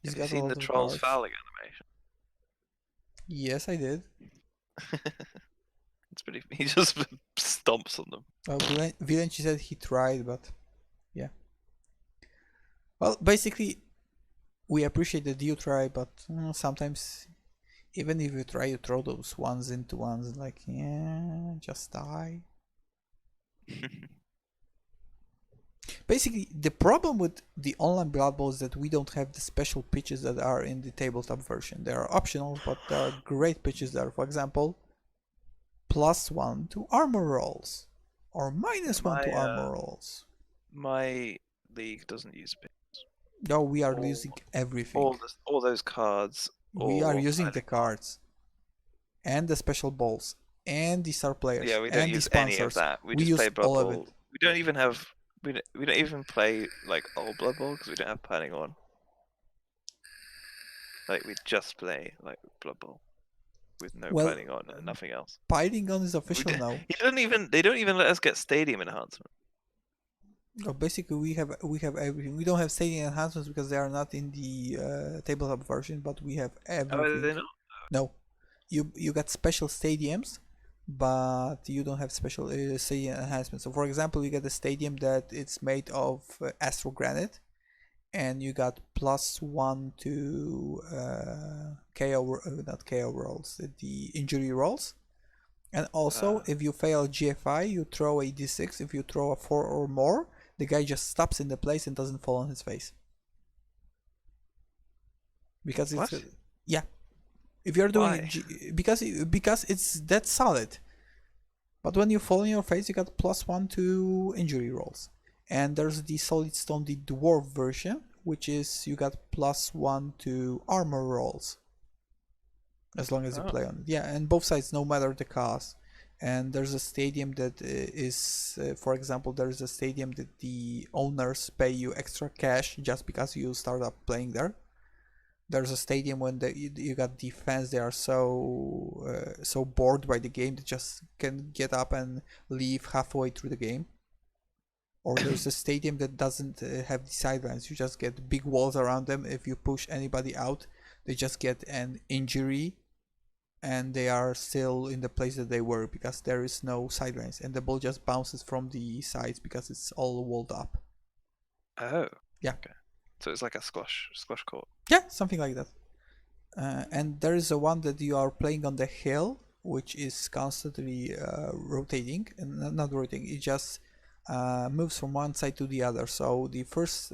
He's Have you got a seen lot the of troll's cards. fouling animation? Yes, I did. It's pretty. He just stomps on them. Vilenci said he tried, but yeah. Well, basically, we appreciate that you try, but sometimes, even if you try, you throw those ones into ones, like, yeah, just die. Basically, the problem with the online Blood Bowl is that we don't have the special pitches that are in the tabletop version. They are optional, but there are great pitches there. For example, +1 to armor rolls, or -1 to armor rolls. My league doesn't use pins. No, we are using everything. All those cards. We are using the cards and the special balls and the star players Yeah, we don't and the use any of sponsors. that. We We just use play Blood all of Bowl. it. We don't even have. We don't even play like old Blood Bowl because we don't have padding on. Like we just play like Blood Bowl with no Well, padding on and nothing else. Piling on is official now. He doesn't even. They don't even let us get stadium enhancement. No, basically, we have everything. We don't have stadium enhancements because they are not in the tabletop version, but we have Oh, are everything. they not? No, you got special stadiums, but you don't have special stadium enhancements. So, for example, you get a stadium that it's made of astro granite, and you got +1 to KO, not KO rolls, the injury rolls. And also, if you fail GFI, you throw a D6. If you throw a 4 or more, the guy just stops in the place and doesn't fall on his face. Because it's What? yeah. If you're doing Why? because it's that solid. But when you fall on your face, you got +1 to injury rolls. And there's the Solid Stone, the dwarf version, which is you got +1 to armor rolls. As long as you play on it. Yeah, and both sides, no matter the cost. And there's a stadium that is, for example, there's a stadium that the owners pay you extra cash just because you start up playing there. There's a stadium when you got the fans, they are so bored by the game they just can get up and leave halfway through the game. Or there's a stadium that doesn't have the sidelines. You just get big walls around them. If you push anybody out, they just get an injury and they are still in the place that they were because there is no sidelines and the ball just bounces from the sides because it's all walled up. Oh. Yeah. Okay. So it's like a squash court. Yeah, something like that. And there is a one that you are playing on the hill, which is constantly rotating, and not rotating. It just moves from one side to the other. So the first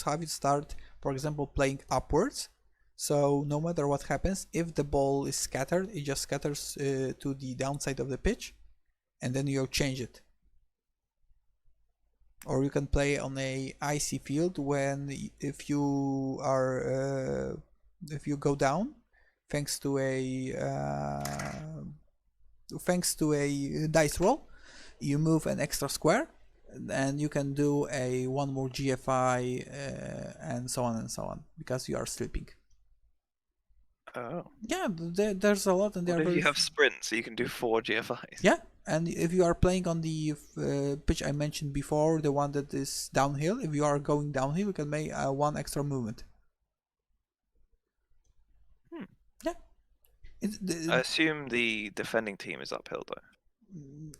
half you start, for example, playing upwards. So no matter what happens, if the ball is scattered, it just scatters to the downside of the pitch, and then you change it. Or you can play on a icy field when if you go down thanks to a dice roll, you move an extra square and you can do a one more GFI and so on because you are sleeping. Oh. Yeah, there's a lot, and What if you have sprint, so you can do 4 GFIs? Yeah, and if you are playing on the pitch I mentioned before, the one that is downhill, if you are going downhill, you can make one extra movement. Yeah. I assume the defending team is uphill, though.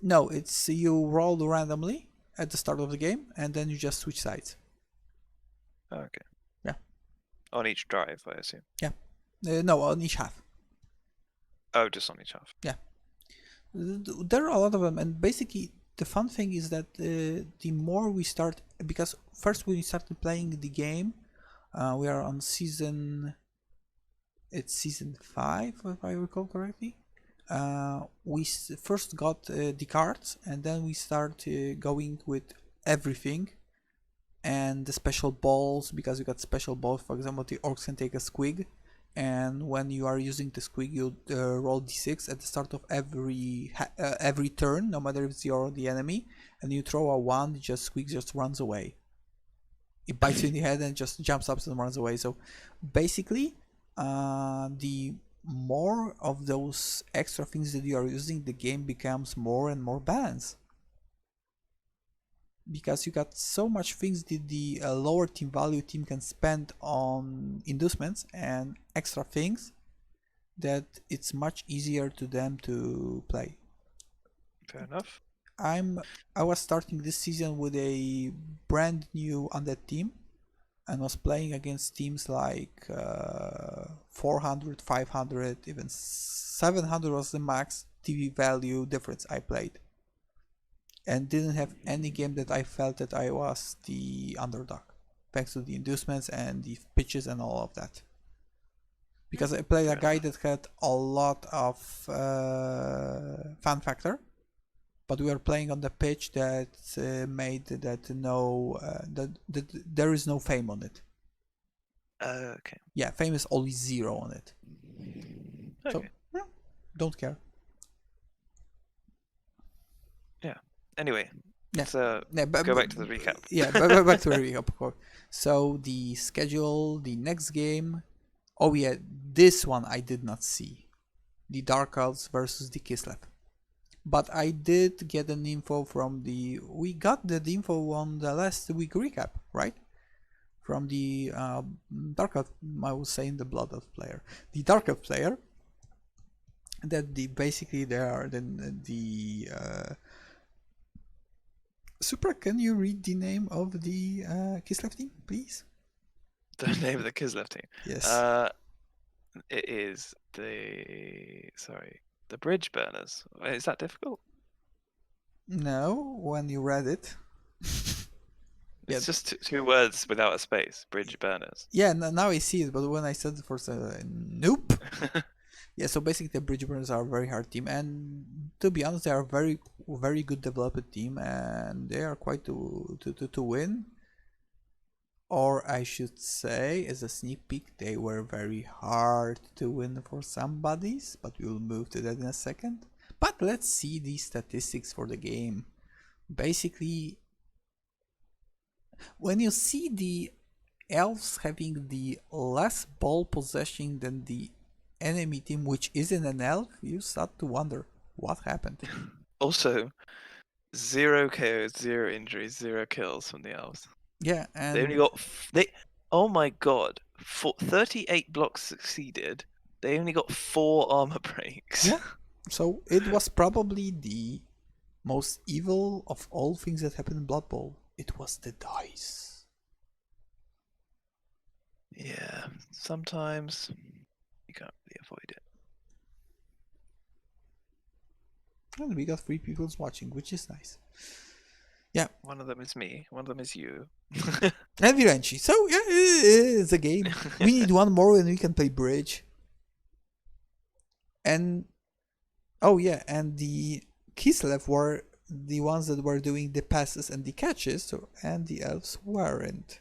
No, it's you roll randomly at the start of the game, and then you just switch sides. Oh, okay. Yeah. On each drive, I assume. Yeah. No, on each half. Oh, just on each half. Yeah. There are a lot of them, and basically the fun thing is that the more we start, because first when we started playing the game, we are on season 5, if I recall correctly. We first got the cards, and then we start going with everything and the special balls, because you got special balls. For example, the orcs can take a squig, and when you are using the squig, you roll d6 at the start of every turn, no matter if it's you or the enemy, and you throw a 1, squig just runs away. It bites you in the head and just jumps up and runs away. So basically, the more of those extra things that you are using, the game becomes more and more balanced. Because you got so much things that the lower team value team can spend on inducements and extra things that it's much easier to them to play. Fair enough. I was starting this season with a brand new undead team and was playing against teams like 400, 500, even 700 was the max TV value difference I played. And didn't have any game that I felt that I was the underdog, thanks to the inducements and the pitches and all of that. Because I played a guy that had a lot of fan factor, but we were playing on the pitch that made that that there is no fame on it. Okay. Yeah, fame is always 0 on it. Okay. So, don't care. Yeah. Anyway, yeah. let's go back to the recap. Yeah, back to the recap, of course. So the schedule, the next game. Oh yeah, this one I did not see. The Dark Elves versus the Kislev. But I did get an info from we got the info on the last week recap, right? From the Dark Elf, I was saying the Blood Elf player. The Dark Elf player, that basically they are the Supra, can you read the name of the Kislev team, please? The name of the Kislev team? Yes. It is the Bridge Burners. Is that difficult? No, when you read it. It's just 2 words without a space. Bridge Burners. Yeah, now I see it, but when I said it first, nope. Yeah, so basically the Bridge Burners are a very hard team, and to be honest, they are a very, very good developed team, and they are quite to win. Or I should say, as a sneak peek, they were very hard to win for some buddies, but we will move to that in a second. But let's see the statistics for the game. Basically, when you see the elves having the less ball possession than the enemy team, which isn't an elf, you start to wonder what happened. Also, 0 KOs, 0 injuries, 0 kills from the elves. Yeah, They only and got they. Oh my god! 38 blocks succeeded. They only got 4 armor breaks. yeah, so it was probably the most evil of all things that happened in Blood Bowl. It was the dice. Yeah, sometimes you can't really avoid it. And we got 3 people watching, which is nice. Yeah. One of them is me. One of them is you. And Virenchi. So yeah, it's a game. We need one more and we can play bridge. And oh yeah, and the Kislev were the ones that were doing the passes and the catches, and the elves weren't.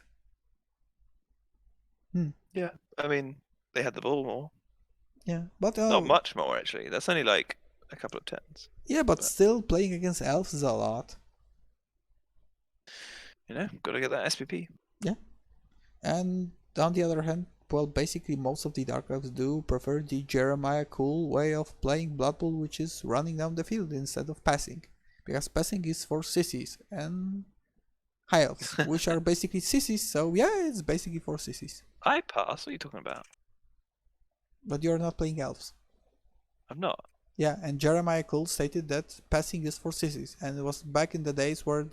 Yeah, I mean they had the ball more. Yeah, but Not much more actually. That's only like a couple of tens. yeah, but still playing against elves is a lot. You know, gotta get that SPP. Yeah, and on the other hand, well, basically most of the Dark Elves do prefer the Jeremiah Cool way of playing Blood Bowl, which is running down the field instead of passing, because passing is for sissies and high elves, which are basically sissies. So yeah, it's basically for sissies. I pass. What are you talking about? But you're not playing elves. I'm not. Yeah, and Jeremiah Cole stated that passing is for sissies, and it was back in the days where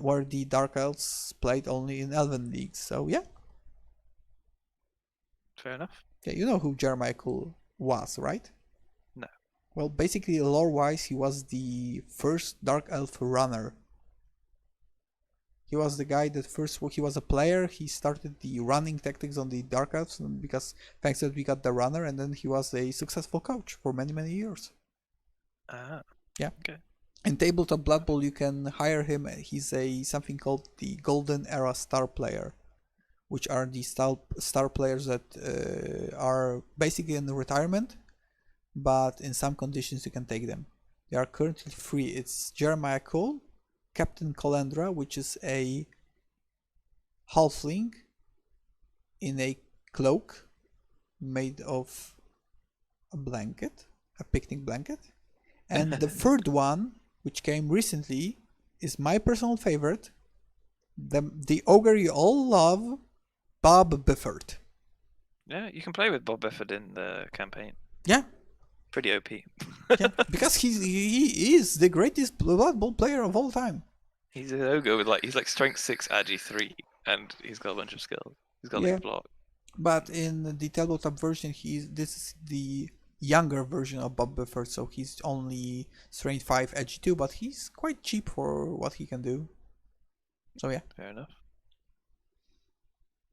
where the Dark Elves played only in Elven leagues. So yeah, Fair enough. yeah, you know who Jeremiah Cole was, right? No. Well, basically, lore-wise, he was the first Dark Elf runner. He was the guy that first, he was a player, he started the running tactics on the Dark Elves, because thanks that we got the runner, and then he was a successful coach for many, many years. Yeah. Okay. In Tabletop Blood Bowl, you can hire him. He's something called the Golden Era Star Player, which are the star players that are basically in retirement, but in some conditions you can take them. They are currently free. It's Jeremiah Cole, Captain Colendra, which is a halfling in a cloak made of a blanket, a picnic blanket. And the third one, which came recently, is my personal favorite, the ogre you all love, Bob Bifford. Yeah, you can play with Bob Bifford in the campaign. Yeah. Pretty OP. Yeah, because he is the greatest Blood Bowl player of all time. He's an ogre with he's like strength 6, agi 3, and he's got a bunch of skills. He's got like block. But in the tabletop version, this is the younger version of Bob Bifford, so he's only strength 5, edge 2, but he's quite cheap for what he can do. So yeah. Fair enough.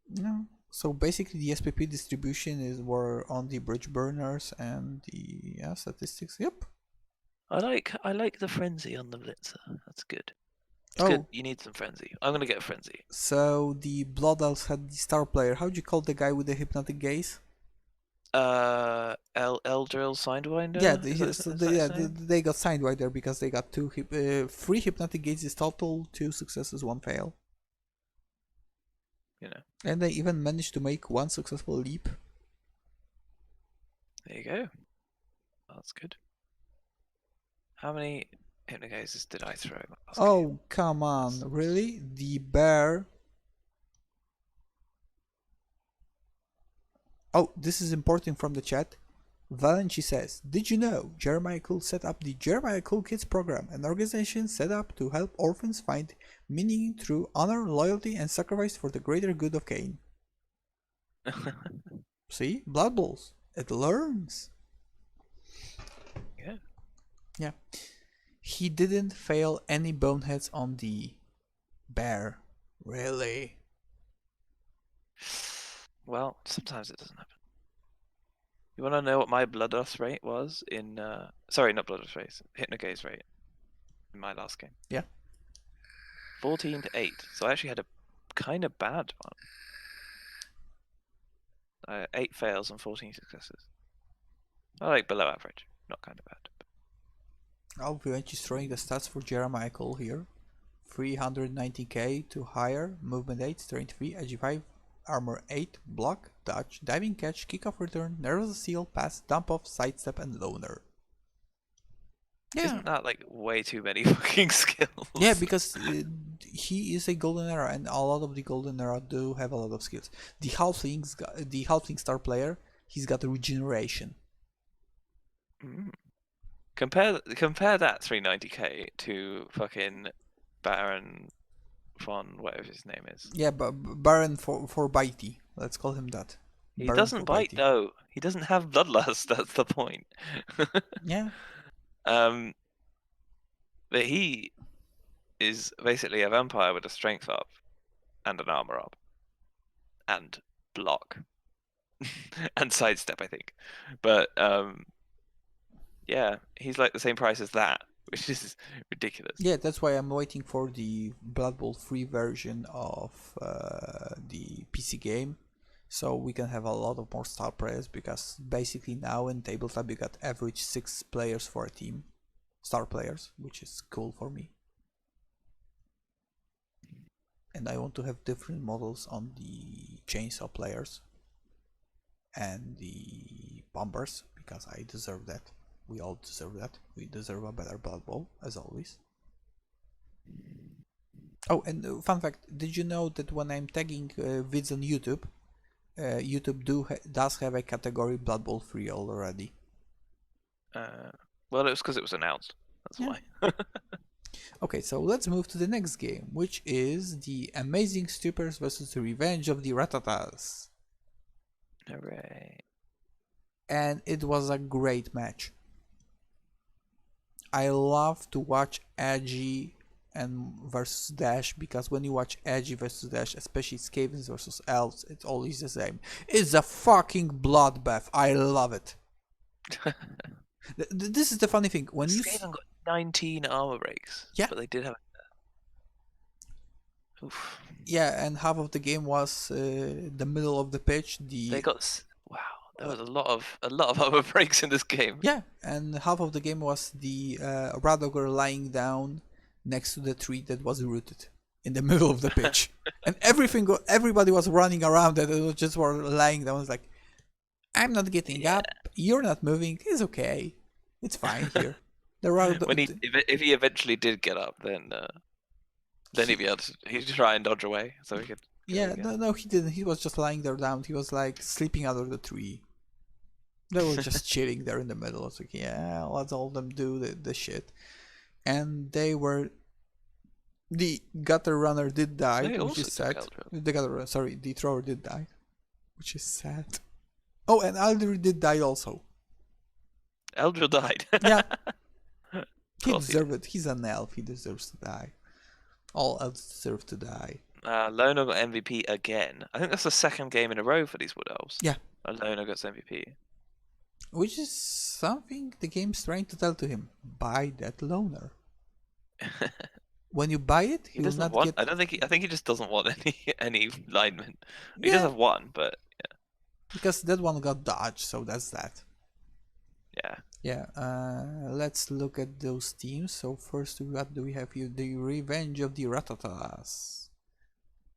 Yeah. So basically, the SPP distribution were on the bridge burners and the statistics. Yep. I like the frenzy on the Blitzer. That's good. It's good. You need some frenzy. I'm gonna get a frenzy. So the Blood Elves had the star player. How'd you call the guy with the hypnotic gaze? Eldril Sidewinder. Yeah, they got Sidewinder because they got 3 hypnotic gazes total, 2 successes, 1 fail. You know. And they even managed to make 1 successful leap. There you go. That's good. How many hypnogazes did I throw last game? Come on, really? The bear. Oh, this is important from the chat. Valenci says, did you know Jeremiah Cool set up the Jeremiah Cool Kids program, an organization set up to help orphans find meaning through honor, loyalty, and sacrifice for the greater good of Cain? See? Blood Bowls. It learns. Yeah. Yeah. He didn't fail any boneheads on the bear. Really? Well, sometimes it doesn't happen. You want to know what my blood loss rate was in... sorry, not blood loss rate. Hypnogaze rate. In my last game. Yeah. 14 to 8. So I actually had a kind of bad one. 8 fails and 14 successes. I like below average. not kind of bad. I'll be just throwing the stats for Jeremichael here. 390k to higher, movement 8, strength 3, ag 5, armor 8, block, dodge, diving catch, kick off return, nervous seal, pass, dump off, sidestep, and loner. Yeah. Isn't that like way too many fucking skills? Yeah, because he is a golden era, and a lot of the golden era do have a lot of skills. The halfling star player, he's got regeneration. Compare that 390k to fucking Baron von whatever his name is. Yeah, but Baron for bitey. Let's call him that. He Baron doesn't for bite bitey. though. He doesn't have bloodlust. That's the point. Yeah. But he is basically a vampire with a strength up and an armor up and block and sidestep, I think. But yeah, he's like the same price as that, which is ridiculous. Yeah, that's why I'm waiting for the Blood Bowl free version of the PC game, so we can have a lot of more star players, because basically now in tabletop you got average 6 players for a team, star players, which is cool for me. And I want to have different models on the chainsaw players and the bombers, because I deserve that. We all deserve that. We deserve a better Blood Bowl, as always. Oh, and fun fact, did you know that when I'm tagging vids on YouTube, YouTube does have a category Blood Bowl free already? Well, it was because it was announced. That's why. Okay, so let's move to the next game, which is the Amazing Strippers versus the Revenge of the Ratatas. Hooray. And it was a great match. I love to watch Agi and versus Dash, because when you watch Agi versus Dash, especially Skavens versus Elves, it's always the same. It's a fucking bloodbath. I love it. This is the funny thing. When you Skaven got 19 armor breaks. Yeah. But they did have. Oof. Yeah, and half of the game was the middle of the pitch. They got wow. There was a lot of armor breaks in this game. Yeah, and half of the game was the Radogor lying down next to the tree that was rooted in the middle of the pitch, and everybody was running around and it was just were lying down. It's like, I'm not getting up. You're not moving. It's okay. It's fine here. When if he eventually did get up, then he'd be able to he'd try and dodge away so he could. Yeah, no, he didn't. He was just lying there down. He was like sleeping under the tree. They were just chilling there in the middle. I was like, yeah, let's all them do the shit. And they were. The gutter runner did die, which is sad. The thrower did die, which is sad. Oh, and Aldrich did die also. Eldril died. Yeah. He deserved it. He's an elf. He deserves to die. All elves deserve to die. Loner got MVP again. I think that's the second game in a row for these Wood Elves. Yeah. Loner gets MVP. Which is something the game's trying to tell to him. Buy that loner. When you buy it, he will not get... I think he just doesn't want any linemen. He does have one, but yeah. Because that one got dodged, so that's that. Yeah. Yeah, let's look at those teams. So first, what do we have here? The Revenge of the Ratatas.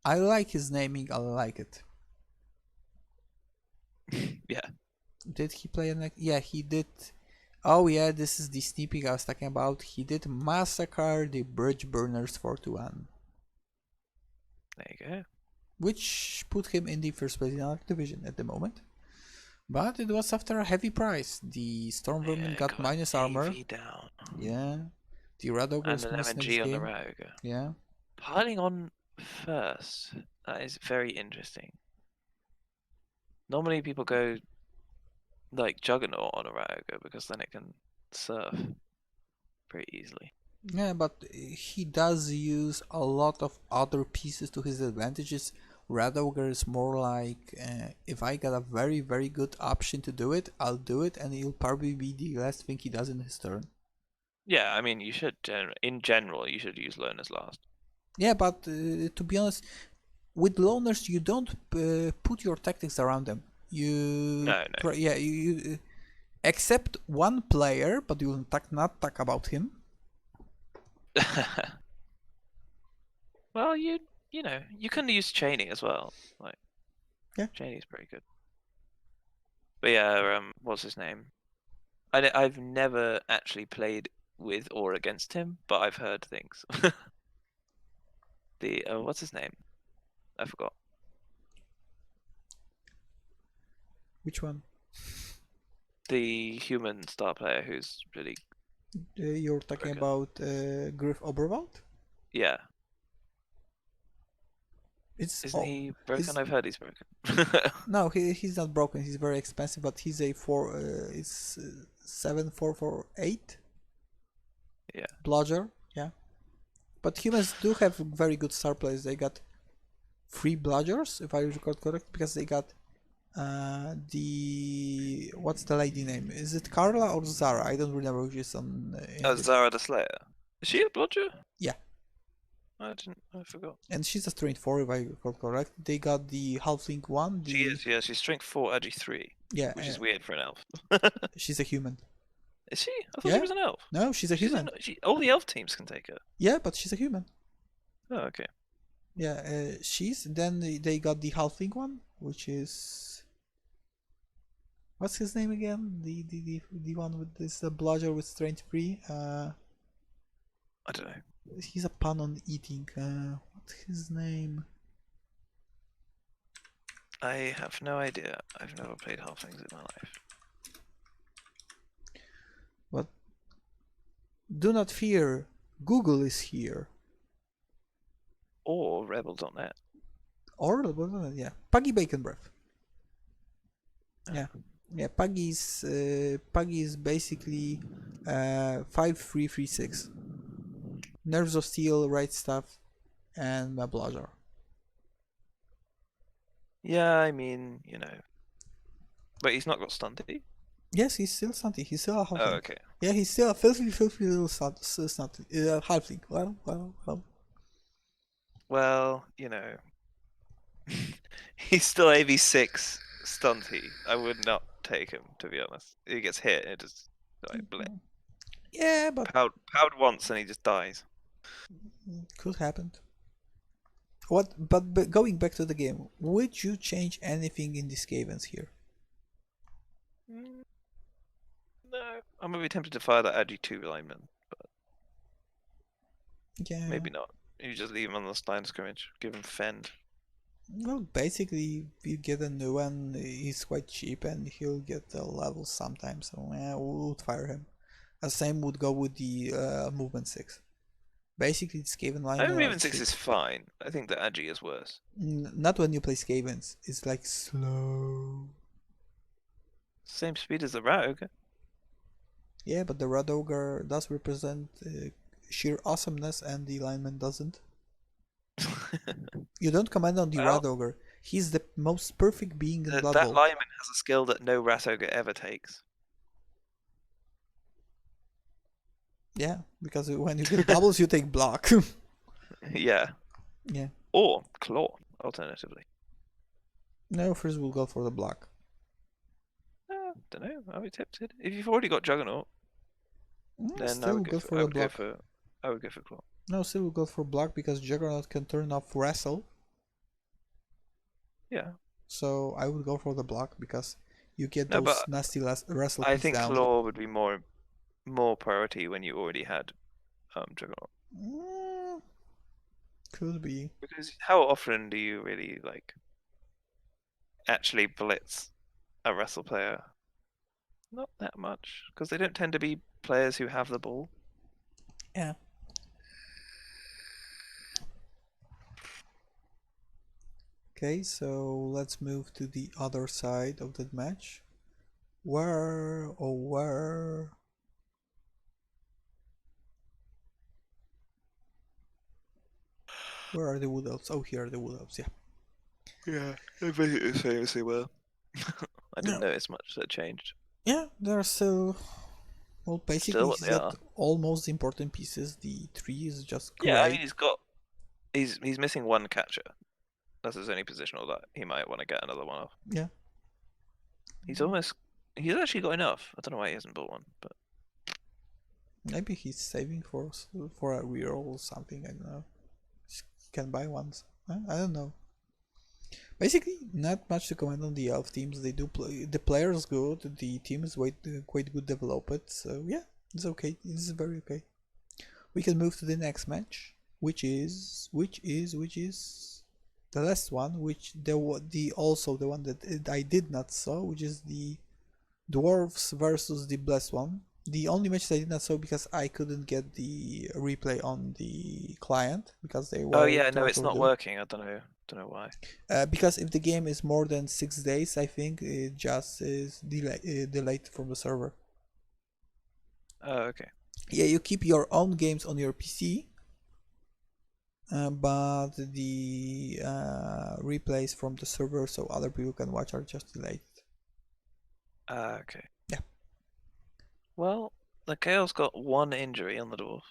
I like his naming. I like it. Yeah. Did he play an? Yeah, he did. Oh yeah, this is the sneak I was talking about. He did massacre the Bridge Burners 4-1. There you go. Which put him in the first place in our division at the moment. But it was after a heavy price. The Storm Vermin got minus armor. Down. Yeah. The Radog was and an MNG on the Radog. Yeah. Piling on first. That is very interesting. Normally people go like Juggernaut on a Radog because then it can surf pretty easily. Yeah, but he does use a lot of other pieces to his advantages. Radogger is more like, if I got a very, very good option to do it, I'll do it, and it'll probably be the last thing he does in his turn. Yeah, I mean, you should, in general, you should use loners last. Yeah, but to be honest, with loners, you don't put your tactics around them. No. Yeah, Except one player, but you will not talk about him. Well, you know, you can use chaining as well. Like, Yeah. chaining's pretty good. But yeah, what's his name? I've never actually played with or against him, but I've heard things. The what's his name? I forgot. Which one? The human star player who's really You're talking broken. about Griff Oberwald? Yeah, It's isn't oh, he broken? he's I've heard he's broken. no, he's not broken. He's very expensive, but he's a four. It's 7448 Yeah. bludger. Yeah, but humans do have very good star players. They got three bludgers, if I recall correct, because they got the what's the lady name? Is it Carla or Zara? I don't remember which is on in Oh, the Zara the Slayer. Is she a bludger? yeah, I didn't. I forgot. and she's a strength four, if I recall correct. They got the halfling one. She is. Yeah, she's strength 4, agi 3, Yeah, which is weird for an elf. she's a human. Is she? I thought she Yeah, was an elf. no, she's a She's human. in. All the elf teams can take her. Yeah, but she's a human. Oh, okay. Yeah, she's. Then they got the halfling one, which is what's his name again? The one with this bludger with strength three. I don't know. He's a pun on eating. What's his name? I have no idea. I've never played halflings in my life. What? Do not fear. Google is here. Or rebel.net. Or yeah, Puggy Bacon Breath. Yeah, yeah. Puggy is basically 5336. Nerves of Steel, right stuff, and my bludger. Yeah, I mean, you know. But he's not got stunty. Yes, he's still stunty. He's still a Oh, halfling. okay. Yeah, he's still a filthy little stunty. Halfling. Well. Well, you know. He's still AV6 stunty. I would not take him, to be honest. He gets hit and it just like bleh. Yeah, but Powered once and he just dies. could happen. What? But going back to the game, would you change anything in the Skavens here? No. I'm gonna be tempted to fire that agi 2 lineman, but Yeah. maybe not. You just leave him on the line of scrimmage. Give him fend. Well, basically, you get a new one. He's quite cheap, and he'll get the level sometimes. So yeah, we would fire him. The same would go with the movement 6. Basically, Skaven I linemen mean, are even 6 cheap. is fine. I think the agi is worse. Not when you play Skavens. It's like slow. Same speed as the rogue. Yeah, but the Red Ogre does represent sheer awesomeness, and the lineman doesn't. You don't command on the Well, Red Ogre. He's the most perfect being in Blood that Bowl. lineman has a skill that no rat ogre ever takes. Yeah, because when you get doubles, you take block. Yeah. Yeah. Or claw, alternatively. No, first we'll go for the block. Don't know. I'll be tempted. If you've already got Juggernaut, then I Still would go go for. for I the would go block. for. I would go for claw. No, still we'll go for block because Juggernaut can turn off Wrestle. Yeah. So I would go for the block because you get No, those but nasty Wrestle I pins think down. claw would be more priority when you already had Juggernaut. Mm, could be. Because how often do you really like actually blitz a wrestle player? Not that much, because they don't tend to be players who have the ball. Yeah. Okay, so let's move to the other side of that match. Where, oh where? Where are the Wood Elves? Oh, here are the Wood Elves, yeah. Yeah, they basically the same as they were. I didn't No. notice much that changed. Yeah, they're still, well, basically Still what he's they got are. all most important pieces. The tree is just Yeah, I great. mean he's missing one catcher. That's his only positional that he might want to get another one off. Yeah. He's almost He's actually got enough. I don't know why he hasn't bought one, but Maybe he's saving for a reroll or something. I don't know. He can buy ones. I don't know. Basically, not much to comment on the elf teams. They do play. The players good. The team is quite good developed. So yeah, it's okay. It's very okay. We can move to the next match, which is the last one, which the also the one that I did not saw, which is the dwarves versus the blessed one. The only match I did not saw because I couldn't get the replay on the client because they oh were yeah, no, it's totally not done. working. I don't know why. Because if the game is more than 6 days, I think it just is delayed from the server. Oh, okay. Yeah, you keep your own games on your PC, but the replays from the server so other people can watch are just delayed. Okay. Yeah. Well, the Chaos got one injury on the dwarf.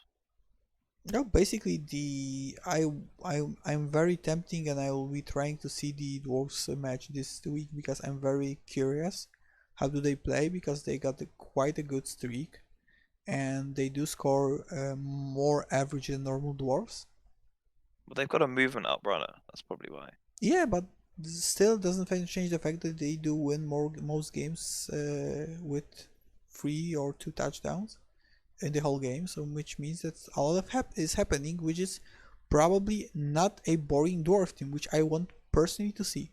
No, basically I'm very tempting, and I will be trying to see the dwarves match this week because I'm very curious. How do they play? Because they got quite a good streak, and they do score more average than normal dwarves. But they've got a movement up runner. That's probably why. Yeah, but still doesn't change the fact that they do win most games with 3 or 2 touchdowns in the whole game. So which means that a lot of is happening, which is probably not a boring dwarf team, which I want personally to see.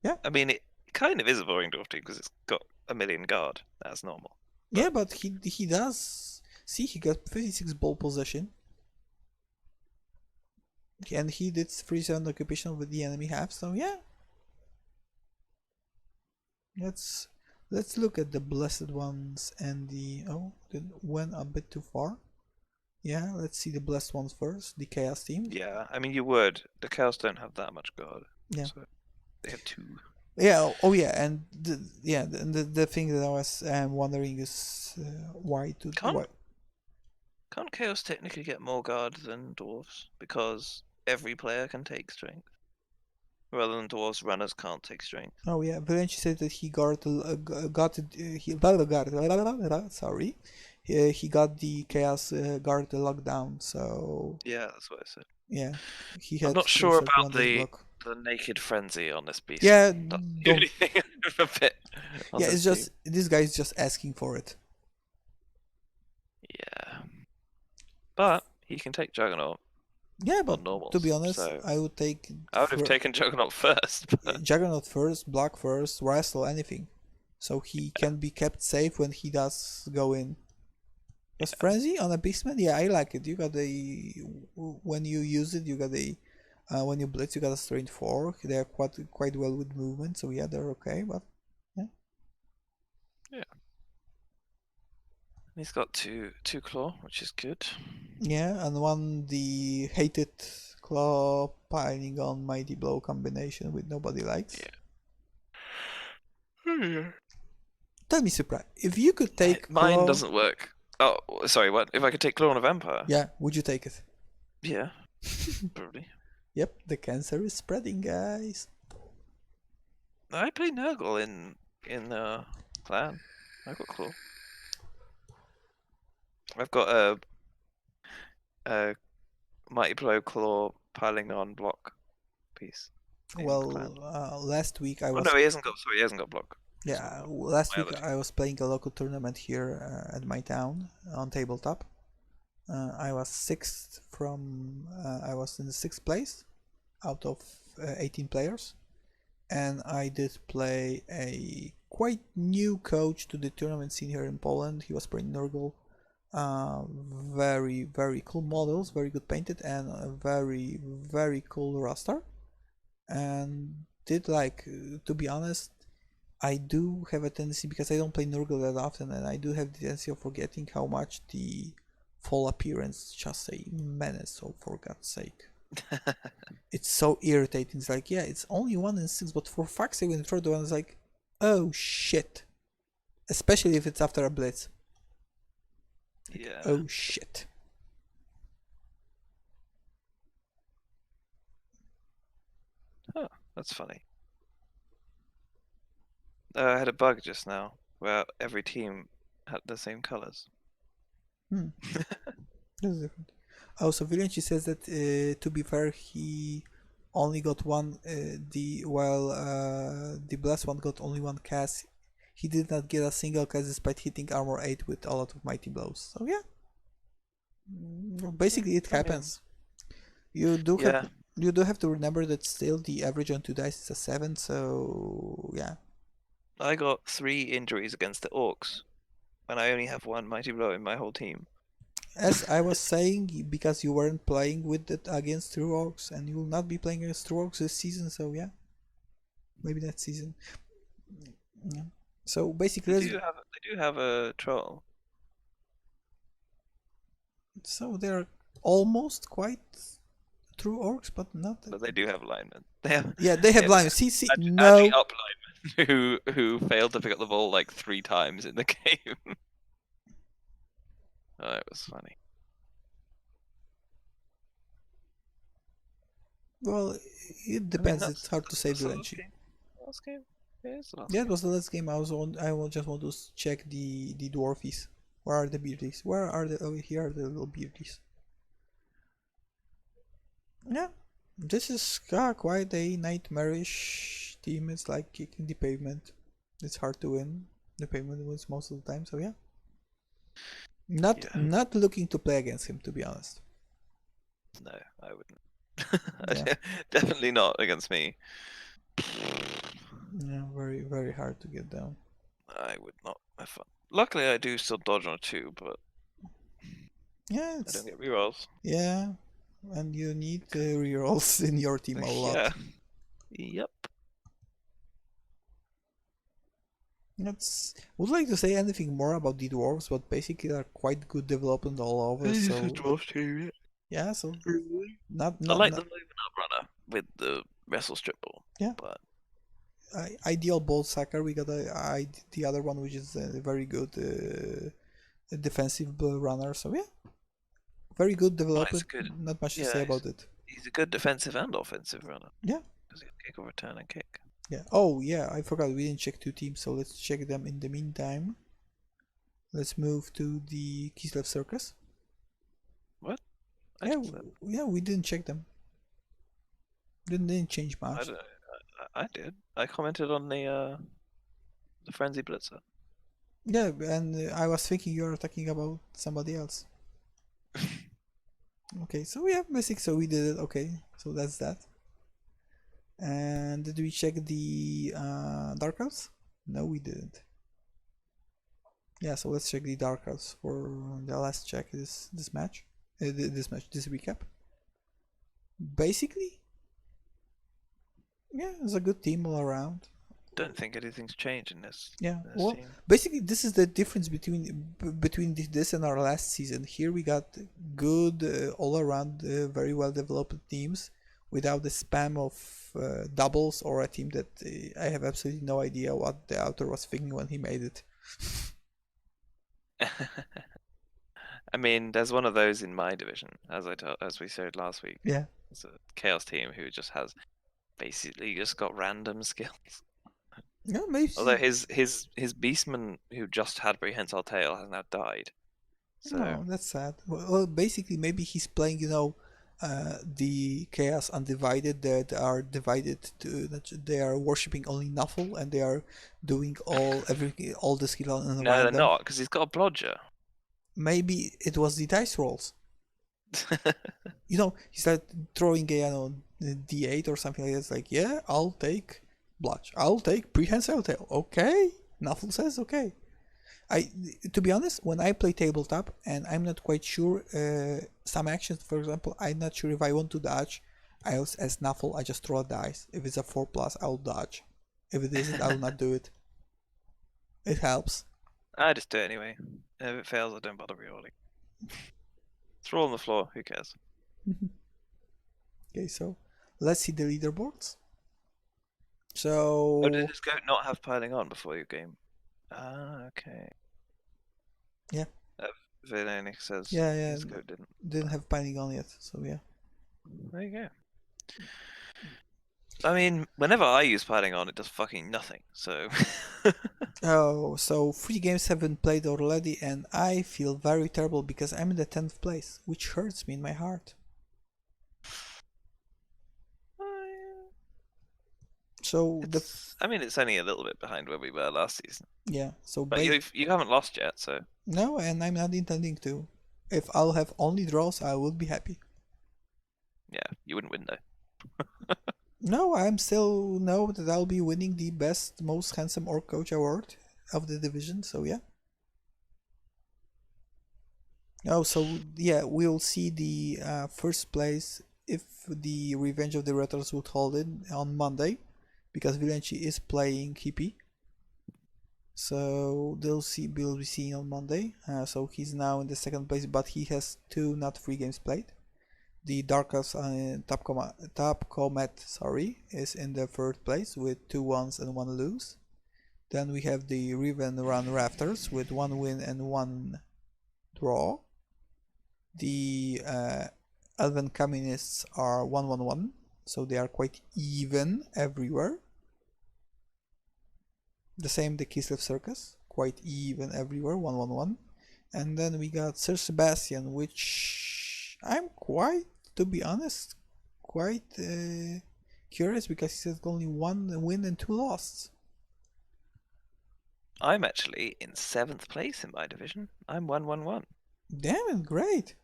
Yeah, I mean, it kind of is a boring dwarf team because it's got a million guard. That's normal. yeah, but he does see he got 56 ball possession, and he did 3-7 occupation with the enemy half. So yeah, let's let's look at the blessed ones and the went a bit too far. Yeah, let's see the blessed ones first. The chaos team. Yeah, I mean, you would. The Chaos don't have that much guard. Yeah. So they have two. Yeah. Oh, yeah. And the thing that I was wondering is Can't why. can't Chaos technically get more guard than dwarves because every player can take strength, rather than dwarves runners can't take strength. Oh yeah, Valenci said that he got it. Sorry, he got the chaos guard lockdown. So Yeah, that's what I said. yeah, he I'm had not to sure set one about dash the block. naked frenzy on this beast. Yeah, That's the don't. only thing I'm a bit on Yeah, this it's team. just this guy is just asking for it. Yeah, but he can take Juggernaut Yeah, but on to normals, be honest, so I would take I would have taken Juggernaut first. But Juggernaut first, block first, wrestle anything, so he can be kept safe when he does go in. Because frenzy on a beastman, yeah, I like it. You got a when you use it, you got a when you blitz, you got a strength 4. They are quite well with movement, so yeah, they're okay. But yeah, yeah, he's got two claw, which is good. yeah, and one the hated claw piling on mighty blow combination with nobody likes. Yeah. Tell me, Supra, if you could take Mine claw, doesn't work. Oh, sorry. What if I could take claw on a vampire? yeah, would you take it? Yeah, probably. Yep, the cancer is spreading, guys. I play Nurgle in clan. I've got claw. I've got a mighty blow claw piling on block piece in clan. Well, last week I Oh was no, he hasn't got. Sorry, he hasn't got block. He's yeah, got last my week other two. I was playing a local tournament here at my town on tabletop. I was sixth from. I was in the sixth place out of 18 players, and I did play a quite new coach to the tournament scene here in Poland. He was playing Nurgle. Very cool models, very good painted, and a very cool roster. And did like to be honest, I do have a tendency because I don't play Nurgle that often, and I do have the tendency of forgetting how much the fall appearance just a menace. So for God's sake, it's so irritating. It's like, yeah, it's only 1 in 6, but for fuck's sake, when the third one is like, oh shit, especially if it's after a blitz. Like, Yeah. oh shit. Oh, that's funny. I had a bug just now where every team had the same colors. Hmm, that's different. Oh, so Villainchi says that to be fair, he only got one. The blessed one got only one cast. He did not get a single cast despite hitting armor 8 with a lot of mighty blows. So yeah, basically it I mean, happens. You do have yeah, you do have to remember that still the average on 2 dice is a 7. So yeah, I got 3 injuries against the Orcs, and I only have one mighty blow in my whole team. as I was saying, because you weren't playing with it against True Orcs, and you will not be playing against True Orcs this season. So yeah, maybe next season. Yeah. So basically, They do have a troll, so they're almost quite true orcs, but not. but they do have linemen. They have Yeah, they they have have lions. See, edgy no. up linemen who failed to pick up the ball like 3 times in the game. Oh, it was funny. Well, it I mean, depends. It's hard to say that's the last Vilenci. game. Last game. Yeah, it's the last Yeah, it game. was the last game. I will just want to check the dwarfies. Where are the beauties? Where are the? Oh, here are the little beauties. Yeah, this is quite a nightmarish team. It's like kicking the pavement. It's hard to win. The pavement wins most of the time. So yeah, not Yeah. not looking to play against him, to be honest. No, I wouldn't. Yeah, Definitely not against me. yeah, very very hard to get down. I would not have fun. Luckily, I do still dodge on a 2, but Yeah, I don't it's get rerolls. yeah, and you need rerolls in your team a Yeah. lot. Yep. That's would like to say anything more about the dwarves, but basically they're quite good development all over. This is So dwarf team. yeah, so not I not like the not moving up runner with the wrestle strip ball, yeah. but Ideal ball sacker. We got the other one, which is a very good defensive ball runner. So yeah, very good well, it's development. a good. Not much to Yeah, say about it. he's a good defensive and offensive runner Yeah, because he can kick or return and kick. yeah. Oh yeah, I forgot we didn't check two teams, so let's check them in the meantime. Let's move to the Kislev Circus. What? I Yeah, just said. yeah, we didn't check them. Didn't change I much. don't. I did. I commented on the frenzy blitzer. Yeah, and I was thinking you are talking about somebody else. Okay, so we have basic, so we did it. Okay, so that's that. And did we check the Dark Elves? No, we didn't. Yeah, so let's check the Dark Elves for the last check this match. This recap. Basically, yeah, it's a good team all around. Don't think anything's changed in this. Yeah, This well, team. basically, this is the difference between this and our last season. Here we got good all around, very well developed teams without the spam of doubles or a team that I have absolutely no idea what the author was thinking when he made it. I mean, there's one of those in my division, as we said last week. Yeah, It's a chaos team who just has basically just got random skills. yeah, maybe. Although his beastman who just had prehensile tail has now died. So No, that's sad. Well, basically, maybe he's playing, the Chaos Undivided that are divided to that they are worshipping only Nuffle and they are doing all the skill on no, they're random. not because he's got a blodger. Maybe it was the dice rolls. He started throwing a D8 or something like that. It's like, yeah, I'll take Blotch. I'll take Prehensile Tail. Okay. Nuffle says okay. To be honest, when I play tabletop and I'm not quite sure, some actions, for example, I'm not sure if I want to dodge. As Nuffle, I just throw a dice. If it's a 4+, I'll dodge. If it isn't, I'll not do it. It helps. I just do it anyway. If it fails, I don't bother rerolling. Throw on the floor. Who cares? Okay, so let's see the leaderboards. Oh, did So his goat not have piling on before your game? Ah, okay. yeah, Villainic says yeah, his goat didn't. didn't have piling on yet. So yeah. There you go. I mean, whenever I use padding on, it does fucking nothing. So Oh, so 3 games have been played already, and I feel very terrible because I'm in the 10th place, which hurts me in my heart. So the I mean, it's only a little bit behind where we were last season, yeah, so but you haven't lost yet, so no, and I'm not intending to. If I'll have only draws, I will be happy. yeah, you wouldn't win though. No, I'm still know that I'll be winning the best, most handsome orc coach award of the division. So yeah. Oh, so yeah, we'll see the first place if the Revenge of the Retros would hold it on Monday, because Vilenci is playing Hippie. So we'll be seeing on Monday. So he's now in the second place, but he has 2, not 3 games played. The Darkus Top Comet, is in the third place with 2 wins and 1 lose. Then we have the Riven Run Rafters with 1 win and 1 draw. The Elven Communists are 1-1-1, so they are quite even everywhere. The same the Kislev Circus, quite even everywhere, 1-1-1. And then we got Sir Sebastian, which I'm quite, to be honest, quite curious because he has only 1 win and 2 losses. I'm actually in 7th place in my division. I'm 1-1-1. Damn it, great.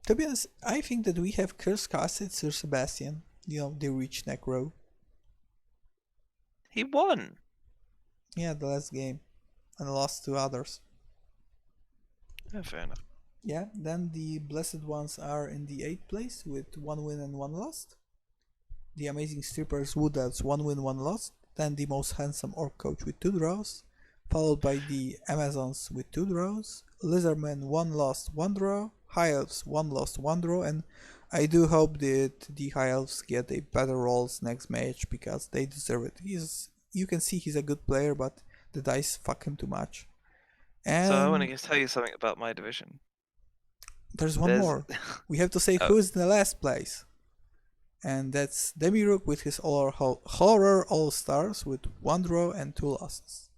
To be honest, I think that we have curse casted Sir Sebastian, the rich Necro. He won. Yeah, the last game, and lost to others. Oh, fair enough. Yeah, then the Blessed Ones are in the 8th place with 1 win and 1 loss. The Amazing Strippers Wood Elves 1 win, 1 loss. Then the Most Handsome Orc Coach with 2 draws, followed by the Amazons with 2 draws, Lizardmen 1 loss, 1 draw, High Elves 1 loss, 1 draw, and I do hope that the High Elves get a better rolls next match because they deserve it. You can see he's a good player, but the dice fuck him too much. So I want And to tell you something about my division. there's one more. We have to say who's in the last place. And that's Demirook with his horror all-stars with 1 draw and 2 losses.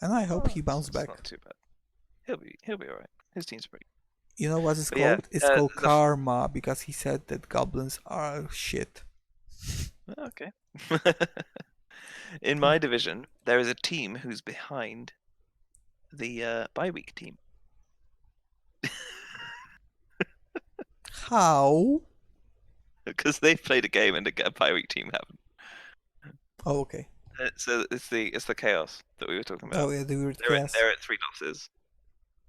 And I hope he bounces back. Not too bad. He'll be alright. His team's pretty. You know what it's But called? yeah, It's called Karma because he said that goblins are shit. Okay. In my division, there is a team who's behind the bye-week team. How? Because they've played a game and a bye-week team haven't. Oh, okay. So it's the chaos that we were talking about. Oh, yeah, the weird they're chaos. They're at 3 losses,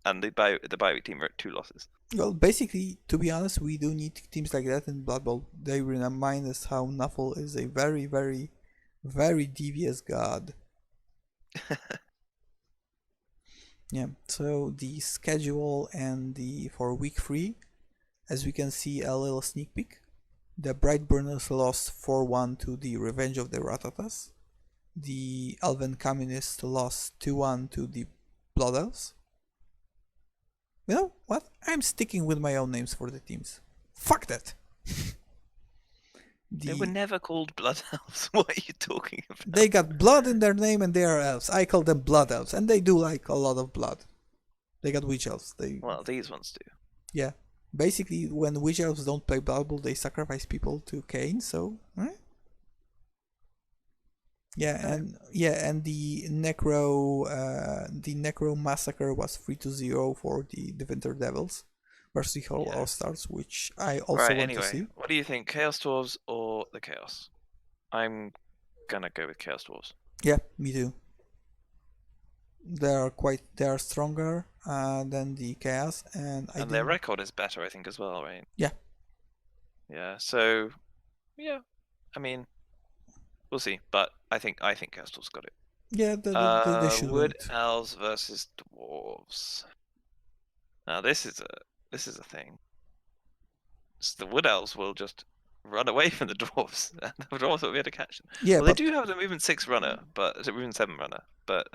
and the bye-week team are at 2 losses. Well, basically, to be honest, we do need teams like that in Blood Bowl. They remind us how Nuffle is a very, very, very devious god. Yeah, so the schedule and for week 3, as we can see a little sneak peek. The Brightburners lost 4-1 to the Revenge of the Ratatas. The Elven Communists lost 2-1 to the Blood Elves. You know what? I'm sticking with my own names for the teams. Fuck that! They were never called Blood Elves. What are you talking about? They got blood in their name and they are elves. I call them Blood Elves, and they do like a lot of blood. They got Witch Elves. Well, these ones do. Yeah. Basically, when Witch Elves don't play Blood Bowl, they sacrifice people to Cain, so... Right? Yeah, and the Necro Massacre was 3-0 for the Winter Devils versus the All Stars, which I also want to see. What do you think, Chaos Dwarves or the Chaos? I'm gonna go with Chaos Dwarves. Yeah, me too. They are stronger than the Chaos, and their record is better, I think, as well, right? Yeah. Yeah. So, yeah. I mean, we'll see, but I think Chaos Dwarves got it. Yeah, they should. Wood Elves versus Dwarves. Now this is a thing. The Wood Elves will just run away from the Dwarves, and the Dwarves will be able to catch them. Yeah, well, they do have the movement 6 runner, but it's a movement 7 runner, but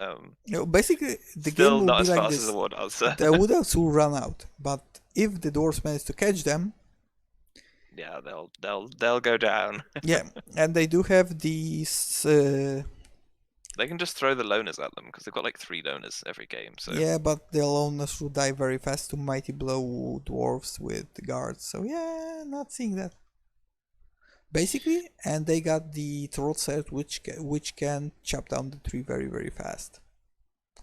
basically the still game will not be as like fast this. as the Wood Elves. The Wood Elves will run out, but if the Dwarves manage to catch them, Yeah, they'll go down. Yeah, and they do have these. They can just throw the loners at them because they've got like 3 loners every game. So Yeah, but the aloneness will die very fast to mighty blow dwarves with the guards. So yeah, not seeing that. Basically, and they got the troll set which can chop down the tree very very fast.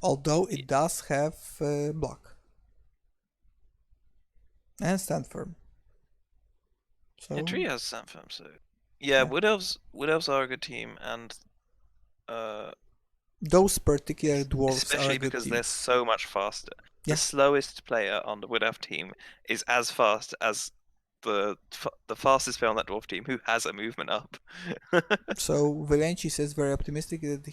Although it does have block and stand firm. yeah, So tree has Sandfirm. So yeah, yeah, wood elves are a good team, and those particular dwarves are a especially good because team. they're so much faster. The Yeah, slowest player on the wood elf team is as fast as the fastest player on that dwarf team who has a movement up. so Valenci says very optimistic that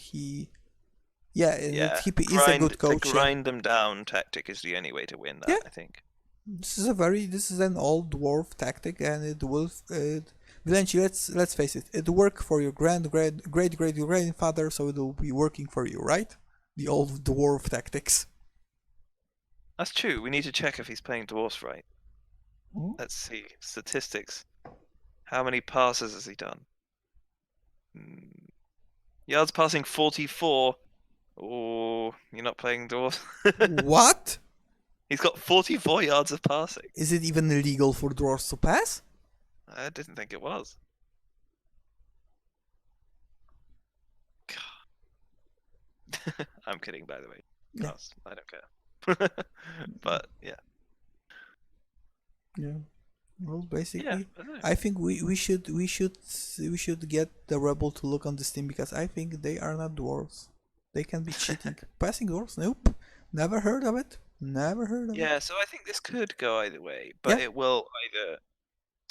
yeah, that Yeah, he is a good the coach. Yeah, grind them down tactic is the only way to win yeah. that, I think. This is an old dwarf tactic, and it will. Valenci, let's face it. It worked for your great grandfather, so it will be working for you, right? The old dwarf tactics. That's true. We need to check if he's playing dwarfs right. Hmm? Let's see statistics. How many passes has he done? Yards passing 44. Oh, you're not playing dwarfs. What? He's got 44 yards of passing. Is it even illegal for dwarves to pass? I didn't think it was. I'm kidding, by the way. Yeah, Cast. I don't care. But yeah. yeah. Well, Yeah, basically, I don't know. I think we should get the rebel to look on this team because I think they are not dwarves. They can be cheating. Passing dwarves? Nope. Never heard of it. Never heard of it. Yeah, so I think this could go either way, but Yeah. it will either.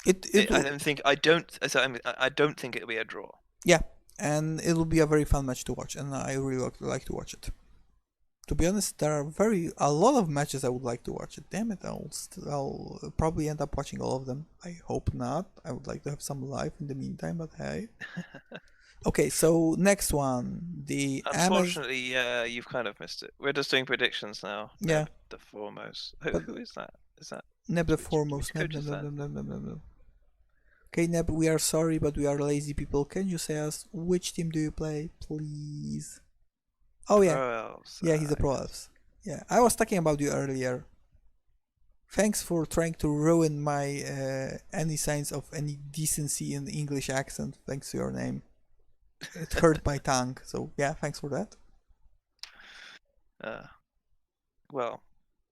It I will. don't think. I don't. So I don't think it'll be a draw. Yeah, and it'll be a very fun match to watch, and I really like to watch it. To be honest, there are a lot of matches I would like to watch. It. Damn it, I'll probably end up watching all of them. I hope not. I would like to have some life in the meantime, but hey. Okay, so next one, the Amazon. Unfortunately, yeah, you've kind of missed it. We're just doing predictions now. Yeah, Neb the foremost. Who, but who is that? Is that Neb the which foremost. Neb, coach Neb, is Neb, that? Neb, Neb, Neb, Neb, Neb. Okay, Neb, we are sorry, but we are lazy people. Can you say us which team do you play, please? Oh yeah, Pro elves. yeah, he's a pro Yes. elves. Yeah, I was talking about you earlier. Thanks for trying to ruin my any signs of any decency in English accent. Thanks to your name, it hurt my tongue. So yeah, thanks for that. Uh, well,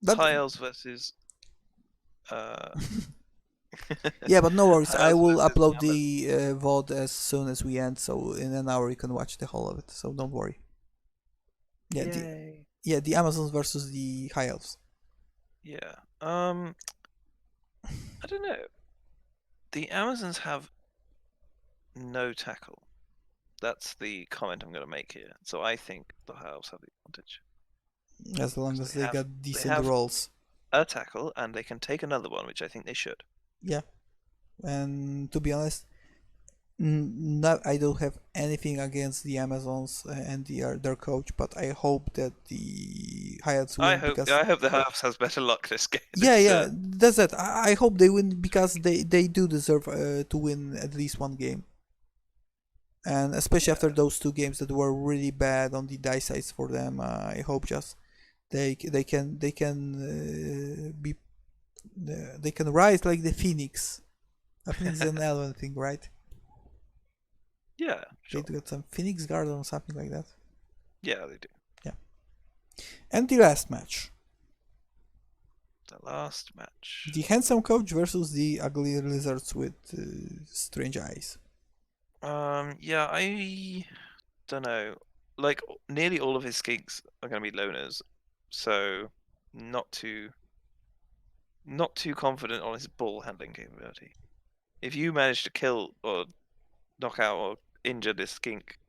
But high elves versus uh yeah, but no worries. high I elves will versus upload Amazon. the VOD as soon as we end. So in an hour you can watch the whole of it. So don't worry. Yeah, Yay. the Amazons versus the High Elves. Yeah. I don't know. The Amazons have no tackle. That's the comment I'm going to make here. So I think the high elves have the advantage As long because as they got they decent have rolls. a tackle and they can take another one, which I think they should. Yeah, and to be honest, not I don't have anything against the Amazons and their coach, but I hope that the Hyats win because I hope the Halves has better luck this game. yeah, yeah, that's it. I hope they win because they do deserve to win at least one game, and especially after Yeah. those two games that were really bad on the die sides for them. I hope just they can rise like the Phoenix. A Phoenix is an Elven thing, right? Yeah, They sure. got some Phoenix Garden or something like that. Yeah, they do. Yeah. And the last match. The last match. The handsome coach versus the ugly lizards with strange eyes. Yeah, I don't know. Like nearly all of his skinks are going to be loners, so not too not too confident on his ball handling capability. If you manage to kill or knock out or injure this skink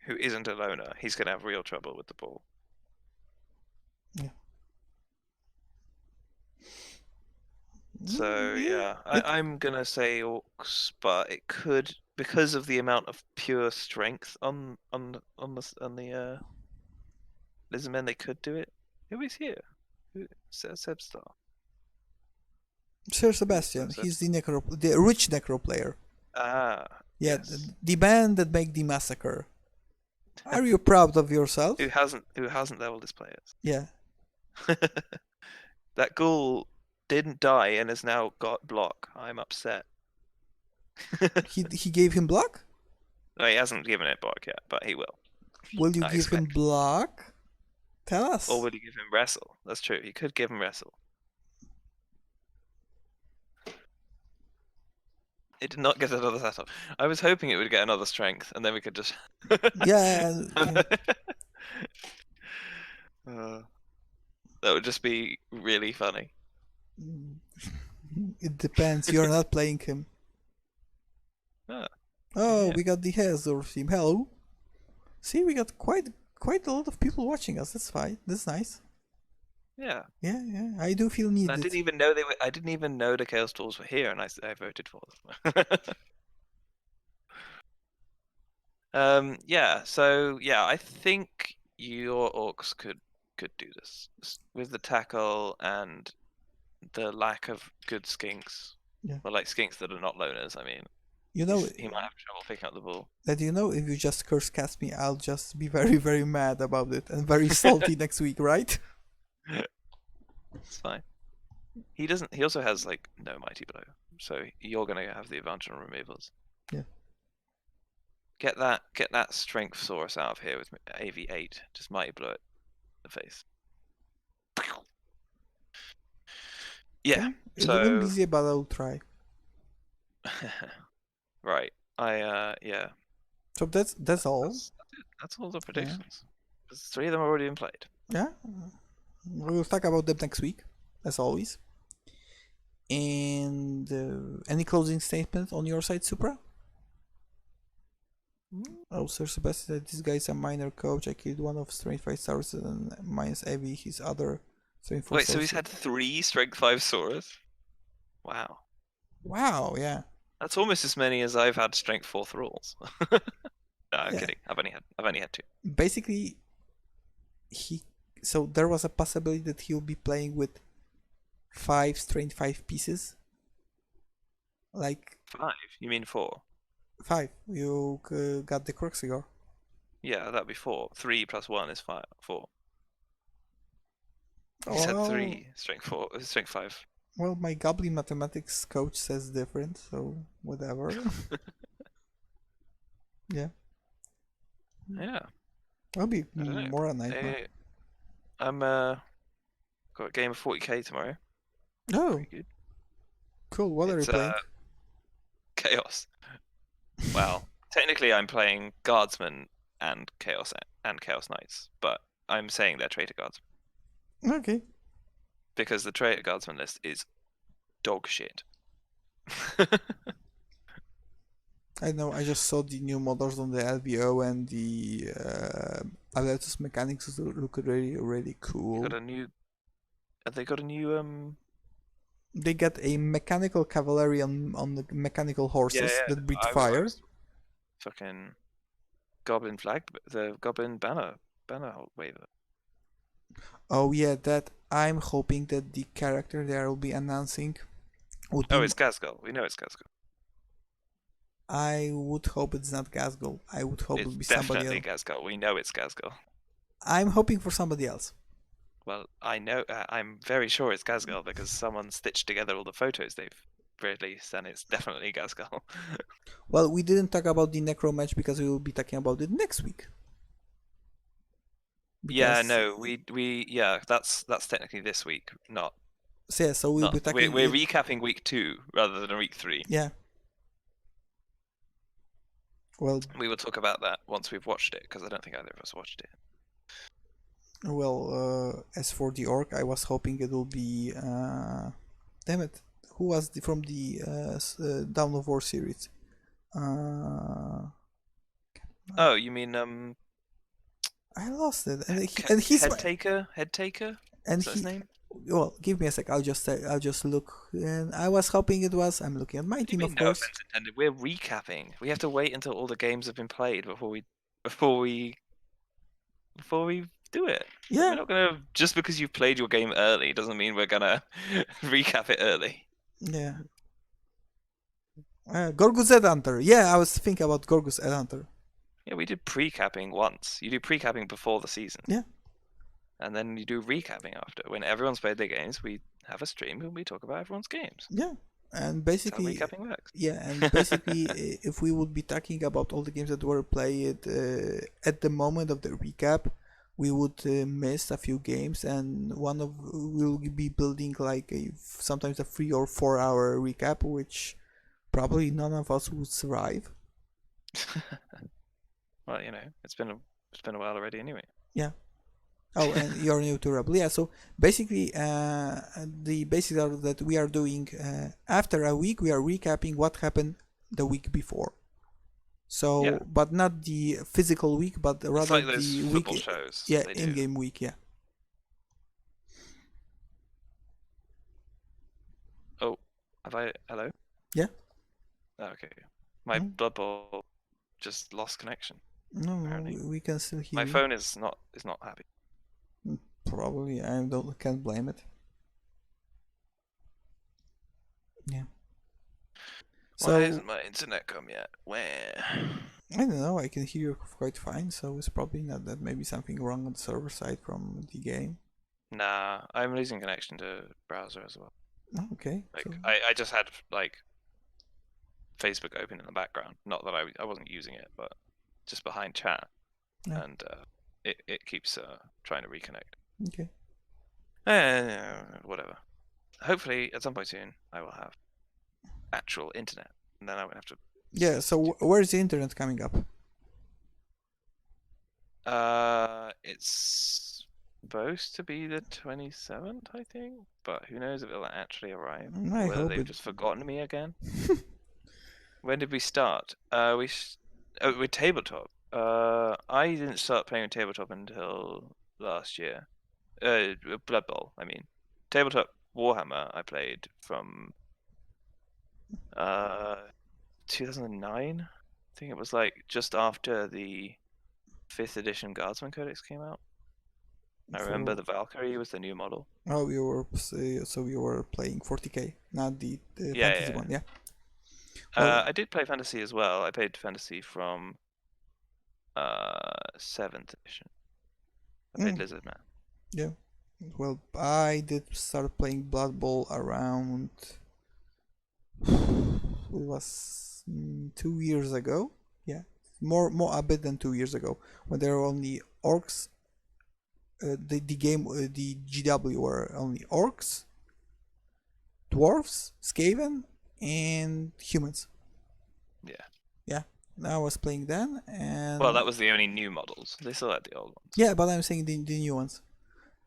who isn't a loner, he's going to have real trouble with the ball. Yeah. So Yeah. yeah, I'm gonna say orcs, but it could because of the amount of pure strength on the lizardmen, they could do it. Who is here? Who Sebstar? Sir Who's Sebastian. Sir He's the rich necro player. Yeah, yes. the band that make the massacre. Are you proud of yourself? Who hasn't leveled his players? Yeah. That ghoul didn't die and has now got block. I'm upset. He gave him block? No, he hasn't given it block yet, but he will. Will you I give him expect. block? Tell Or us. would he give him wrestle? That's true. He could give him wrestle. It did not get another setup. I was hoping it would get another strength, and then we could just. Yeah, yeah. Uh, that would just be really funny. It depends. You're not playing him. Ah, Oh, yeah. we got the Hazor team. Hello. See, we got quite a lot of people watching us. That's fine. That's nice. Yeah. Yeah, yeah. I do feel I needed. didn't even know they were. I didn't even know the Chaos Tools were here, and I voted for them. Yeah. So yeah, I think your orcs could do this with the tackle and the lack of good skinks. Yeah. Well, like skinks that are not loners. I mean, You know he might have trouble picking up the ball. that if you just curse cast me, I'll just be very very mad about it and very salty next week, right? It's fine. He doesn't. He also has like no mighty blow, so you're gonna have the advantage on removals. Yeah. Get that strength source out of here with AV8. Just mighty blow it in the face. Yeah. Okay. It wouldn't be So easy, but I'll try. right. Yeah. So that's all. That's all the Yeah. predictions. 'Cause 3 of them have already been played. Yeah. We'll talk about them next week, as always. And any closing statements on your side, Supra? Oh, Sir Sebastian, this guy's a minor coach. I killed one of strength 5 stars and minus Evie, his other strength 4 Wait, so stars. he's had 3 strength 5 Soras? Wow. Wow, yeah. That's almost as many as I've had strength 4 Thralls. No, I'm Yeah. kidding. I've only had 2. Basically, so there was a possibility that he'll be playing with 5 strength 5 pieces. Like 5? You mean 4? 5. You got the Cruxigar. Yeah, that'd be 4. 3 plus 1 is 4. He said Well, 3 strength 5. well, my Goblin mathematics coach says different, so whatever. Yeah. Yeah, I'll be I don't know. more a nightmare. I'm got a game of 40k tomorrow. Oh, Pretty good. cool. What are you It's playing? chaos. Well, technically I'm playing guardsmen and chaos knights, but I'm saying they're traitor guardsmen Okay. because the traitor guardsman list is dog shit. I know. I just saw the new models on the LVO and the Albertus mechanics look really, really cool. Have they got a new They get a mechanical cavalry on the mechanical horses that breathe I fire. was fucking goblin flag, the goblin banner waver. Oh yeah, that I'm hoping that the character they will be announcing would be. Oh, it's Gazgul. We know it's Gazgul. I would hope it's not Gasgul. I would hope it It's would be somebody definitely else. Gazgul. We know it's Gazgul. I'm hoping for somebody else. Well, I know. I'm very sure it's Gazgul because someone stitched together all the photos they've released, and it's definitely Gazgul. Well, we didn't talk about the Necro match because we will be talking about it next week. Yeah, Because, no, that's technically this week, not. so yeah, so we'll be talking. We're recapping week 2 rather than week 3. Yeah. Well, We will talk about that once we've watched it because I don't think either of us watched it. as for the orc, I was hoping it will be. Damn it! Who was from the Dawn of War series? Oh, you mean I lost it, and he's head taker? and Is that his name? Well, give me a sec. I'll just look. And I was hoping it was. I'm looking at my What do you team, mean, of no course. offense intended? We're recapping. We have to wait until all the games have been played before we do it. Yeah. We're not gonna just because you've played your game early doesn't mean we're gonna recap it early. Yeah. Gorgus Headhunter. Yeah, I was thinking about Gorgus Headhunter. Yeah, we did pre-capping once. You do pre-capping before the season. Yeah. And then you do recapping after. When everyone's played their games, we have a stream and we talk about everyone's games. Yeah. And That's how basically, recapping works. yeah, and basically, if we would be talking about all the games that were played at the moment of the recap, we would miss a few games, and one of we'll be building like sometimes a 3 or 4 hour recap, which probably none of us would survive. Well, it's been a while already anyway. Yeah. Oh, and you're new to REBBL. Yeah, so basically, the basics are that we are doing, after a week, we are recapping what happened the week before. So, Yeah. but not the physical week, but It's rather like those the football week, shows. yeah, they do. in-game week, yeah. Oh, hello? Yeah? Oh, okay. My Mm. Blood Bowl just lost connection. No, Apparently, we can still hear my you. phone is not happy. Probably, I can't blame it. Yeah. So, Why hasn't my internet come yet? Where? I don't know, I can hear you quite fine, so it's probably not that maybe something wrong on the server side from the game. Nah, I'm losing connection to browser as well. Oh, okay. Like So, I just had like Facebook open in the background. Not that I wasn't using it, but just behind chat, yeah, and it keeps trying to reconnect. okay. Whatever. Hopefully, at some point soon, I will have actual internet, and then I won't have to. Yeah, so where's the internet coming up? It's supposed to be the 27th, I think, but who knows if it'll actually arrive, I or whether hope they've it. just forgotten me again. When did we start? With tabletop. I didn't start playing with tabletop until last year. Blood Bowl, I mean. Tabletop Warhammer I played from 2009. I think it was like just after the 5th edition Guardsman Codex came out. I remember the Valkyrie was the new model. Oh, so you were playing 40k, not the Yeah, fantasy yeah. one, yeah. Well, I did play fantasy as well. I played fantasy from 7th edition. I played Lizard Man. yeah. Well, I did start playing Blood Bowl around. It was 2 years ago. Yeah, more a bit than 2 years ago when there were only orcs. The game, the GW were only orcs, dwarves, Skaven, and humans. Yeah. Yeah, I was playing then, and Well, that was the only new models. They still had the old ones. yeah, but I'm saying the new ones.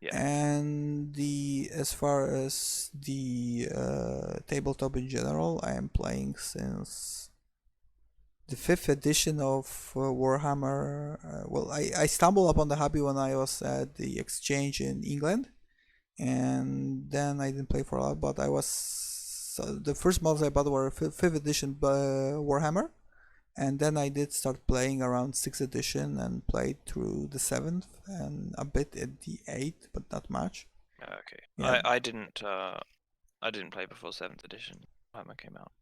Yeah. And as far as the tabletop in general, I am playing since the 5th edition of Warhammer. Well, I stumbled upon the hobby when I was at the exchange in England, and then I didn't play for a lot. But the first models I bought were 5th edition Warhammer, and then I did start playing around 6th edition and played through the 7th and a bit at the 8th, but not much. Okay. Yeah. I didn't play before 7th edition. Warhammer came out.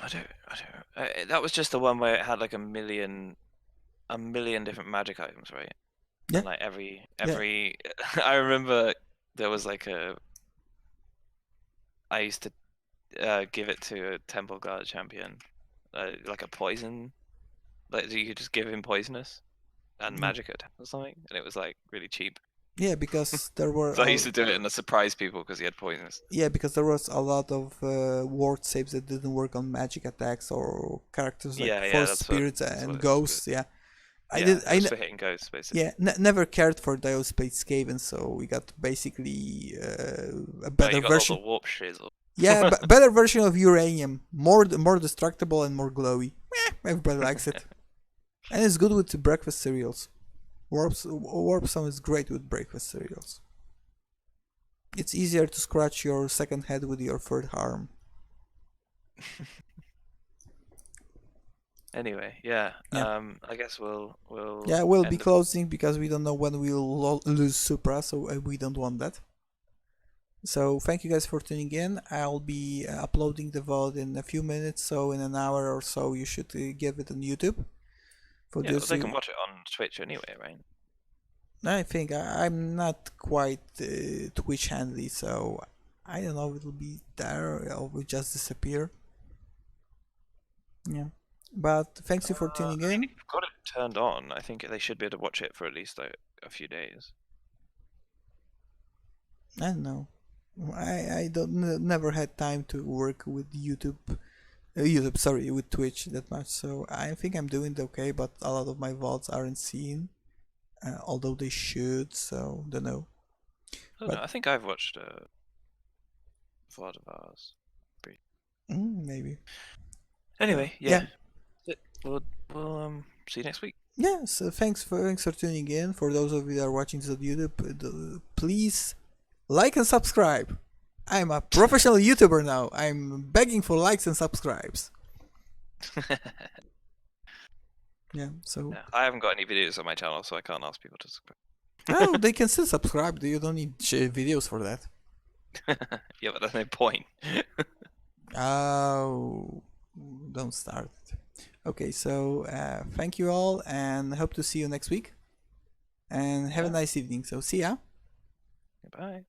I don't. That was just the one where it had like a million different magic items, right? Yeah. And like every. I remember there was like I used to give it to a Temple Guard champion, like a poison. Like you could just give him poisonous and magic attack or something, and it was like really cheap. Yeah, because there were. So I used to do it and surprise people because he had poisonous. Yeah, because there was a lot of ward saves that didn't work on magic attacks or characters like force spirits and ghosts. Yeah, I did. It was for hitting ghosts, basically. Yeah, never cared for Diospace Skaven, so we got basically a better version. All the warp shizzle. Yeah, better version of uranium, more destructible and more glowy. Everybody likes it, and it's good with breakfast cereals. Warp Some is great with breakfast cereals. It's easier to scratch your second head with your third arm. Anyway, yeah. I guess we'll. Yeah, we'll be closing because we don't know when we'll lose Supra, so we don't want that. So thank you guys for tuning in. I'll be uploading the VOD in a few minutes, so in an hour or so you should give it on YouTube. For Yeah, well, those they can who, watch it on Twitch anyway, right? I think I'm not quite Twitch handy, so I don't know if it'll be there or will just disappear. Yeah, but thanks you for tuning I mean, in. if you've got it turned on, I think they should be able to watch it for at least like a few days. I don't know. I don't never had time to work with YouTube, sorry, with Twitch that much. So I think I'm doing okay, but a lot of my VODs aren't seen, although they should. So don't know. I don't But know. I think I've watched a VOD of ours. maybe. Anyway, Yeah, yeah. We'll see you next week. yeah. So thanks for tuning in. For those of you that are watching this on YouTube, please like and subscribe. I'm a professional YouTuber now. I'm begging for likes and subscribes. Yeah. So Yeah, I haven't got any videos on my channel, so I can't ask people to subscribe. oh, they can still subscribe. You don't need videos for that. Yeah, but there's no point. Oh, don't start. Okay, so thank you all, and hope to see you next week. And have a Yeah. nice evening. So see ya. Goodbye.